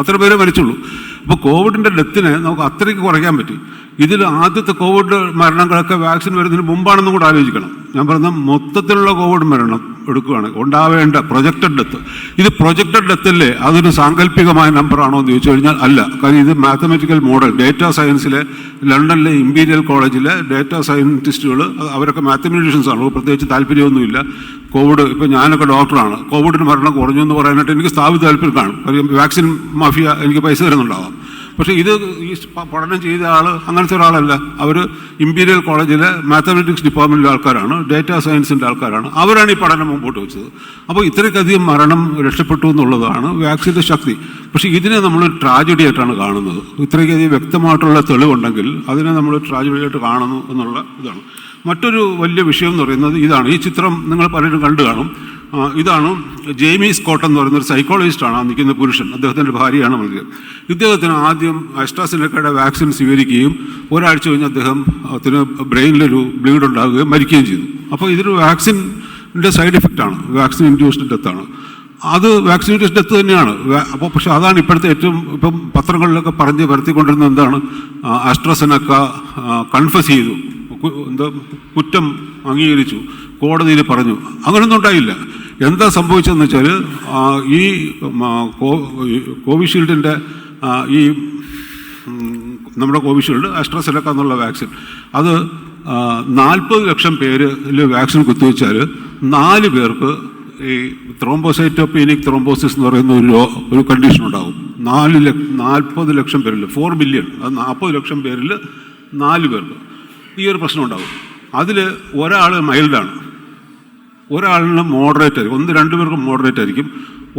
അത്ര പേരെ മരിച്ചുള്ളൂ. അപ്പോൾ കോവിഡിൻ്റെ ഡെത്തിനെ നമുക്ക് അത്രയ്ക്ക് കുറയ്ക്കാൻ പറ്റി. ഇതിൽ ആദ്യത്തെ കോവിഡ് മരണങ്ങളൊക്കെ വാക്സിൻ വരുന്നതിന് മുമ്പാണെന്നും കൂടെ ആലോചിക്കണം. ഞാൻ പറഞ്ഞ മൊത്തത്തിലുള്ള കോവിഡ് മരണം എടുക്കുകയാണ് ഉണ്ടാവേണ്ട പ്രൊജക്റ്റഡ് ഡെത്ത്. ഇത് പ്രൊജക്റ്റഡ് ഡെത്തല്ലേ, അതൊരു സാങ്കല്പികമായ നമ്പറാണോ എന്ന് ചോദിച്ചു കഴിഞ്ഞാൽ അല്ല. കാര്യം ഇത് മാത്തമാറ്റിക്കൽ മോഡൽ, ഡേറ്റാ സയൻസിലെ ലണ്ടനിലെ ഇമ്പീരിയൽ കോളേജിലെ ഡേറ്റാ സയൻറ്റിസ്റ്റുകൾ, അവരൊക്കെ മാത്തമാറ്റീഷ്യൻസ് ആണ്, പ്രത്യേകിച്ച് താല്പര്യമൊന്നുമില്ല. കോവിഡ് ഇപ്പം ഞാനൊക്കെ ഡോക്ടറാണ്, കോവിഡിന് മരണം കുറഞ്ഞു എന്ന് പറയാനായിട്ട് എനിക്ക് സ്ഥാപിത താല്പര്യം കാണും. കാര്യം വാക്സിൻ മാഫിയ എനിക്ക് പൈസ തരുന്നുണ്ടാവാം. പക്ഷേ ഇത് ഈ പഠനം ചെയ്ത ആൾ അങ്ങനത്തെ ഒരാളല്ല. അവർ ഇമ്പീരിയൽ കോളേജിലെ മാത്തമാറ്റിക്സ് ഡിപ്പാർട്ട്മെൻറ്റിലെ ആൾക്കാരാണ്, ഡേറ്റാ സയൻസിൻ്റെ ആൾക്കാരാണ്. അവരാണ് ഈ പഠനം മുമ്പോട്ട് വെച്ചത്. അപ്പോൾ ഇത്രയ്ക്കധികം മരണം രക്ഷപ്പെട്ടു എന്നുള്ളതാണ് വാക്സിൻ്റെ ശക്തി. പക്ഷേ ഇതിനെ നമ്മൾ ട്രാജഡി ആയിട്ടാണ് കാണുന്നത്. ഇത്രയ്ക്കധികം വ്യക്തമായിട്ടുള്ള തെളിവുണ്ടെങ്കിൽ അതിനെ നമ്മൾ ട്രാജഡി ആയിട്ട് കാണുന്നു എന്നുള്ള ഇതാണ്. മറ്റൊരു വലിയ വിഷയം എന്ന് പറയുന്നത് ഇതാണ്. ഈ ചിത്രം നിങ്ങൾ പലരും കണ്ടു കാണും. ഇതാണ് ജെയ്മി സ്കോട്ട് എന്ന് പറയുന്നൊരു സൈക്കോളജിസ്റ്റാണ് ആ നിൽക്കുന്ന പുരുഷൻ. അദ്ദേഹത്തിൻ്റെ ഭാര്യയാണ് മന്ത്രി. ഇദ്ദേഹത്തിന് ആദ്യം ആസ്ട്രാസെനെക്കയുടെ വാക്സിൻ സ്വീകരിക്കുകയും ഒരാഴ്ച കഴിഞ്ഞ് അദ്ദേഹത്തിന് ബ്രെയിനിലൊരു ബ്ലീഡ് ഉണ്ടാകുകയും മരിക്കുകയും ചെയ്തു. അപ്പോൾ ഇതൊരു വാക്സിൻ്റെ സൈഡ് എഫക്റ്റാണ്, വാക്സിൻ ഇൻഡ്യൂസ്ഡ് ഡെത്താണ്. അത് വാക്സിൻ ഇൻഡ്യൂസ്ഡ് ഡെത്ത് തന്നെയാണ്. അപ്പോൾ പക്ഷേ അതാണ് ഇപ്പോഴത്തെ ഏറ്റവും ഇപ്പം പത്രങ്ങളിലൊക്കെ പരത്തിക്കൊണ്ടിരുന്നത് എന്താണ്, ആസ്ട്രാസെനെക്ക കൺഫസ് ചെയ്തു, കുറ്റം അംഗീകരിച്ചു, കോടതിയിൽ പറഞ്ഞു. അങ്ങനെയൊന്നും ഉണ്ടായില്ല. എന്താ സംഭവിച്ചതെന്ന് വെച്ചാൽ ഈ കോവിഷീൽഡിൻ്റെ ഈ നമ്മുടെ കോവിഷീൽഡ് ആസ്ട്രാസെനെക്ക എന്നുള്ള വാക്സിൻ അത് 40 ലക്ഷം പേരിൽ വാക്സിൻ കുത്തിവെച്ചാൽ 4 പേർക്ക് ഈ ത്രോംബോസൈറ്റോപീനിക് ത്രോംബോസിസ് എന്ന് പറയുന്ന ഒരു കണ്ടീഷൻ ഉണ്ടാകും. 40 ലക്ഷം പേരിൽ 4 മില്യൺ, അത് 40 ലക്ഷം പേരിൽ 4 പേർക്ക് ഈ ഒരു പ്രശ്നം ഉണ്ടാകും. അതിൽ ഒരാൾ മൈൽഡാണ്, ഒരാളിന് മോഡറേറ്റ് ആയിരിക്കും, 1-2 പേർക്ക് മോഡറേറ്റ് ആയിരിക്കും,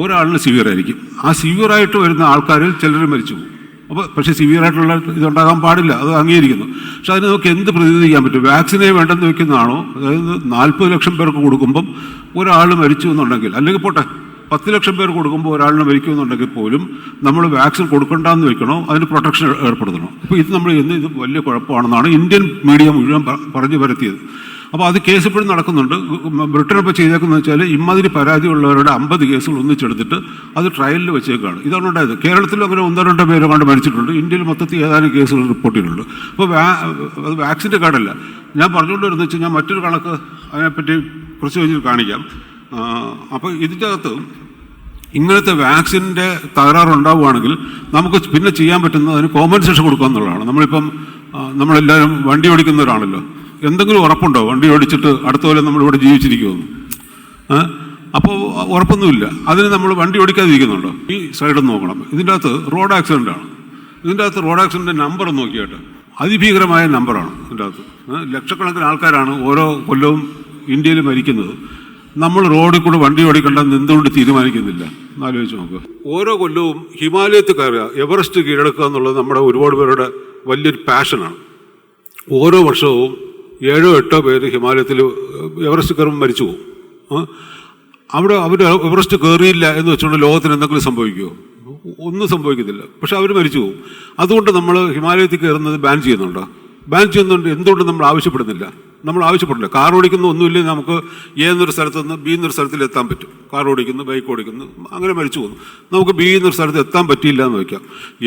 ഒരാളിന് സിവിയർ ആയിരിക്കും. ആ സിവിയറായിട്ട് വരുന്ന ആൾക്കാരിൽ ചിലർ മരിച്ചു പോകും. അപ്പോൾ പക്ഷേ സിവിയറായിട്ടുള്ള ഇതുണ്ടാകാൻ പാടില്ല, അത് അംഗീകരിക്കുന്നു. പക്ഷെ അതിന് നമുക്ക് എന്ത് പ്രതിനിധിക്കാൻ പറ്റും? വാക്സിനെ വേണ്ടെന്ന് വെക്കുന്നതാണോ? അതായത് 40 ലക്ഷം പേർക്ക് കൊടുക്കുമ്പം ഒരാൾ മരിച്ചു എന്നുണ്ടെങ്കിൽ, അല്ലെങ്കിൽ പോട്ടെ 10 ലക്ഷം പേർ കൊടുക്കുമ്പോൾ ഒരാളിന് മരിക്കുമെന്നുണ്ടെങ്കിൽ പോലും നമ്മൾ വാക്സിൻ കൊടുക്കണ്ടെന്ന് വെക്കണോ, അതിന് പ്രൊട്ടക്ഷൻ ഏർപ്പെടുത്തണോ? അപ്പോൾ ഇത് നമ്മൾ ഇത് വലിയ കുഴപ്പമാണെന്നാണ് ഇന്ത്യൻ മീഡിയ മുഴുവൻ പറഞ്ഞു പരത്തിയത്. അപ്പോൾ അത് കേസ് ഇപ്പോഴും നടക്കുന്നുണ്ട്. ബ്രിട്ടനിപ്പോൾ ചെയ്തേക്കുന്നത് വെച്ചാൽ ഇമ്മാതിരി പരാതിയുള്ളവരുടെ 50 കേസുകൾ ഒന്നിച്ചെടുത്തിട്ട് അത് ട്രയലിൽ വെച്ചേക്കാണ്. ഇതാണ് ഉണ്ടായത്. കേരളത്തിലും അങ്ങനെ 1-2 പേരോ കണ്ട് മരിച്ചിട്ടുണ്ട്. ഇന്ത്യയിൽ മൊത്തത്തിൽ ഏതാനും കേസുകൾ റിപ്പോർട്ട് ചെയ്തിട്ടുണ്ട്. അപ്പോൾ അത് വാക്സിൻ്റെ കാർഡല്ല ഞാൻ പറഞ്ഞുകൊണ്ട് വരുന്നത് വെച്ചാൽ, ഞാൻ മറ്റൊരു കണക്ക് അതിനെപ്പറ്റി കുറച്ച് കഴിഞ്ഞ് കാണിക്കാം. അപ്പോൾ ഇതിൻ്റെ അകത്ത് ഇങ്ങനത്തെ വാക്സിൻ്റെ തകരാറുണ്ടാവുകയാണെങ്കിൽ നമുക്ക് പിന്നെ ചെയ്യാൻ പറ്റുന്നത് അതിന് കോമ്പൻസേഷൻ കൊടുക്കുക എന്നുള്ളതാണ്. നമ്മളെല്ലാവരും വണ്ടി ഓടിക്കുന്നവരാണല്ലോ. എന്തെങ്കിലും ഉറപ്പുണ്ടോ വണ്ടി ഓടിച്ചിട്ട് അടുത്ത പോലെ നമ്മളിവിടെ ജീവിച്ചിരിക്കുമെന്ന്? അപ്പോൾ ഉറപ്പൊന്നുമില്ല. അതിന് നമ്മൾ വണ്ടി ഓടിക്കാതിരിക്കുന്നുണ്ടോ? ഈ സൈഡ് നോക്കണം. ഇതിൻ്റെ അകത്ത് റോഡ് ആക്സിഡൻ്റാണ്. ഇതിൻ്റെ അകത്ത് റോഡ് ആക്സിഡൻ്റെ നമ്പർ ഒന്ന് നോക്കിയാട്ടെ, അതിഭീകരമായ നമ്പറാണ്. ഇതിൻ്റെ അകത്ത് ലക്ഷക്കണക്കിന് ആൾക്കാരാണ് ഓരോ കൊല്ലവും ഇന്ത്യയിൽ മരിക്കുന്നത്. നമ്മൾ റോഡിൽ കൂടെ വണ്ടി ഓടിക്കണ്ടെന്ന് എന്തുകൊണ്ട് തീരുമാനിക്കുന്നില്ല? ആലോചിച്ച് നോക്കുക. ഓരോ കൊല്ലവും ഹിമാലയത്തിൽ കയറുക, എവറസ്റ്റ് കീഴടക്കുക എന്നുള്ളത് നമ്മുടെ ഒരുപാട് പേരുടെ വലിയൊരു പാഷനാണ്. ഓരോ വർഷവും 7-8 പേര് ഹിമാലയത്തിൽ എവറസ്റ്റ് കയറുമ്പോൾ മരിച്ചു പോകും. അവർ എവറസ്റ്റ് കയറിയില്ല എന്ന് വെച്ചുകൊണ്ട് ലോകത്തിന് എന്തെങ്കിലും സംഭവിക്കുമോ? ഒന്നും സംഭവിക്കത്തില്ല. പക്ഷെ അവർ മരിച്ചു പോകും. അതുകൊണ്ട് നമ്മൾ ഹിമാലയത്തിൽ കയറുന്നത് ബാൻ ചെയ്യുന്നുണ്ടോ? ബാൻ ചെയ്യുന്നുണ്ട്. എന്തുകൊണ്ട് നമ്മൾ ആവശ്യപ്പെടുന്നില്ല? നമ്മൾ ആവശ്യപ്പെടില്ല. കാർ ഓടിക്കുന്ന ഒന്നുമില്ല, നമുക്ക് എന്നൊരു സ്ഥലത്ത് നിന്ന് ബി എന്നൊരു സ്ഥലത്തിൽ എത്താൻ പറ്റും. കാർ ഓടിക്കുന്നു, ബൈക്ക് ഓടിക്കുന്നു, അങ്ങനെ മരിച്ചു പോകുന്നു. നമുക്ക് ബി എന്നൊരു സ്ഥലത്ത് എത്താൻ പറ്റിയില്ല എന്ന് വയ്ക്കാം.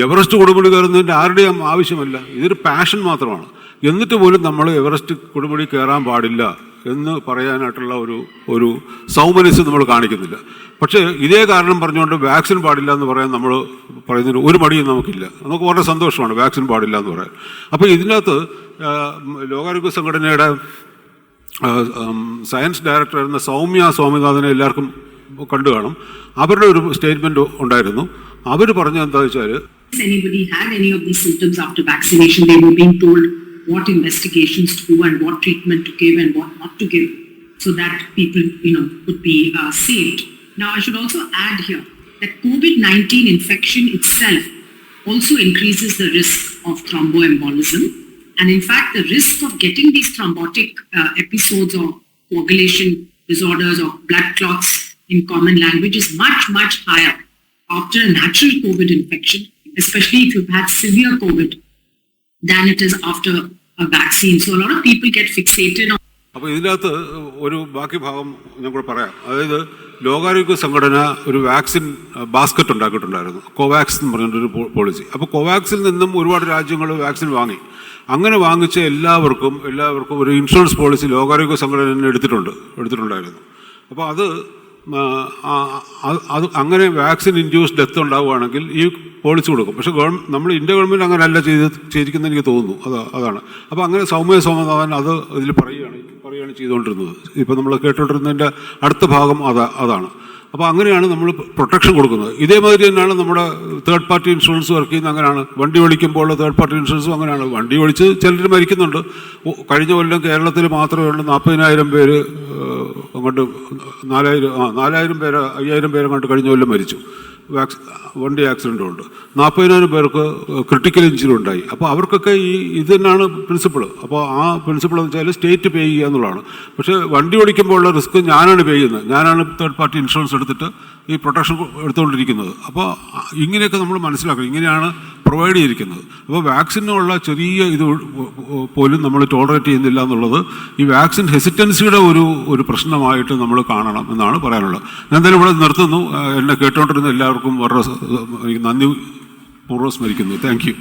എവറസ്റ്റ് കൊടുമുടി കയറുന്നതിൻ്റെ ആരുടെയും ആവശ്യമല്ല, ഇതൊരു പാഷൻ മാത്രമാണ്. എന്നിട്ട് പോലും നമ്മൾ എവറസ്റ്റ് കൊടുമുടി കയറാൻ പാടില്ല എന്ന് പറയാനായിട്ടുള്ള ഒരു സൗമനസ്യം നമ്മൾ കാണിക്കുന്നില്ല. പക്ഷേ ഇതേ കാരണം പറഞ്ഞുകൊണ്ട് വാക്സിൻ പാടില്ല എന്ന് പറയാൻ നമ്മൾ പറയുന്നതിന് ഒരു മടിയും നമുക്കില്ല. നമുക്ക് വളരെ സന്തോഷമാണ് വാക്സിൻ പാടില്ല എന്ന് പറയാൻ. അപ്പോൾ ഇതിനകത്ത് ലോകാരോഗ്യ സംഘടനയുടെ സയൻസ് ഡയറക്ടർ ആയിരുന്ന സൗമ്യ സ്വാമിനാഥനെ എല്ലാവർക്കും കണ്ടു കാണും. അവരുടെ ഒരു സ്റ്റേറ്റ്മെൻറ്റ് ഉണ്ടായിരുന്നു. അവർ പറഞ്ഞത് എന്താ വെച്ചാൽ, anybody had any of these symptoms after vaccination, they were being told what investigations to do and what treatment to give and what not to give, so that people, could be saved. Now, I should also add here that COVID-19 infection itself also increases the risk of thromboembolism. And in fact, the risk of getting these thrombotic episodes or coagulation disorders or blood clots in common language is much, much higher after a natural COVID infection, especially if you've had severe COVID, than it is after a vaccine. So a lot of people get fixated on. അപ്പോൾ ഇതിനകത്ത് ഒരു ബാക്കി ഭാഗം ഞാൻ കൂടെ പറയാം. അതായത് ലോകാരോഗ്യ സംഘടന ഒരു വാക്സിൻ ബാസ്ക്കറ്റ് ഉണ്ടാക്കിയിട്ടുണ്ടായിരുന്നു, കോവാക്സ് എന്ന് പറഞ്ഞൊരു പോളിസി. അപ്പോൾ കോവാക്സിൽ നിന്നും ഒരുപാട് രാജ്യങ്ങൾ വാക്സിൻ വാങ്ങി. അങ്ങനെ വാങ്ങിച്ച എല്ലാവർക്കും ഒരു ഇൻഷുറൻസ് പോളിസി ലോകാരോഗ്യ സംഘടന എടുത്തിട്ടുണ്ടായിരുന്നു. അപ്പോൾ അത് അങ്ങനെ വാക്സിൻ ഇൻഡ്യൂസ്ഡ് ഡെത്ത് ഉണ്ടാവുകയാണെങ്കിൽ ഈ പോളിസി കൊടുക്കും. പക്ഷേ നമ്മൾ ഇന്ത്യ ഗവൺമെൻറ് അങ്ങനെ അല്ല ചെയ്തിരിക്കുന്നത് എനിക്ക് തോന്നുന്നു. അതാണ്. അപ്പോൾ അങ്ങനെ സൗമ്യനാഥൻ അത് ഇതിൽ പറയുകയാണ് ചെയ്തുകൊണ്ടിരുന്നത്. ഇപ്പോൾ നമ്മൾ കേട്ടുകൊണ്ടിരുന്നതിൻ്റെ അടുത്ത ഭാഗം അതാണ്. അപ്പോൾ അങ്ങനെയാണ് നമ്മൾ പ്രൊട്ടക്ഷൻ കൊടുക്കുന്നത്. ഇതേമാതിരി തന്നെയാണ് നമ്മുടെ തേർഡ് പാർട്ടി ഇൻഷുറൻസ് വർക്ക് ചെയ്യുന്നത്. അങ്ങനെയാണ് വണ്ടി ഓടിക്കുമ്പോൾ തേർഡ് പാർട്ടി ഇൻഷുറൻസും അങ്ങനെയാണ്. വണ്ടി ഓടിച്ച് ചിലർ മരിക്കുന്നുണ്ട്. കഴിഞ്ഞ കൊല്ലം കേരളത്തിൽ മാത്രമേ ഉള്ളൂ 40,000 പേര് അങ്ങോട്ട് 4,000 പേര് 5,000 പേര് അങ്ങോട്ട് കഴിഞ്ഞ കൊല്ലം മരിച്ചു. വണ്ടി ആക്സിഡൻ്റ് ഉണ്ട്. 40,000 പേർക്ക് ക്രിട്ടിക്കൽ ഇഞ്ചുറി ഉണ്ടായി. അപ്പോൾ അവർക്കൊക്കെ ഇത് തന്നെയാണ് പ്രിൻസിപ്പിൾ. അപ്പോൾ ആ പ്രിൻസിപ്പിൾ എന്ന് വെച്ചാൽ സ്റ്റേറ്റ് പേ ചെയ്യുക എന്നുള്ളതാണ്. പക്ഷേ വണ്ടി ഓടിക്കുമ്പോൾ ഉള്ള റിസ്ക് ഞാനാണ് പേ ചെയ്യുന്നത്. ഞാനാണ് തേർഡ് പാർട്ടി ഇൻഷുറൻസ് എടുത്തിട്ട് ഈ പ്രൊട്ടക്ഷൻ എടുത്തുകൊണ്ടിരിക്കുന്നത്. അപ്പോൾ ഇങ്ങനെയൊക്കെ നമ്മൾ മനസ്സിലാക്കണം. ഇങ്ങനെയാണ് പ്രൊവൈഡ് ചെയ്തിരിക്കുന്നത്. അപ്പോൾ വാക്സിനുള്ള ചെറിയ ഇത് പോലും നമ്മൾ ടോളറേറ്റ് ചെയ്യുന്നില്ല എന്നുള്ളത് ഈ വാക്സിൻ ഹെസിറ്റൻസിയുടെ ഒരു പ്രശ്നമായിട്ട് നമ്മൾ കാണണം എന്നാണ് പറയാനുള്ളത്. ഞാൻ എന്തായാലും ഇവിടെ നിർത്തുന്നു. എന്നെ കേട്ടുകൊണ്ടിരുന്ന എല്ലാവർക്കും വളരെ നന്ദി പൂർവ്വം സ്മരിക്കുന്നു. Thank you.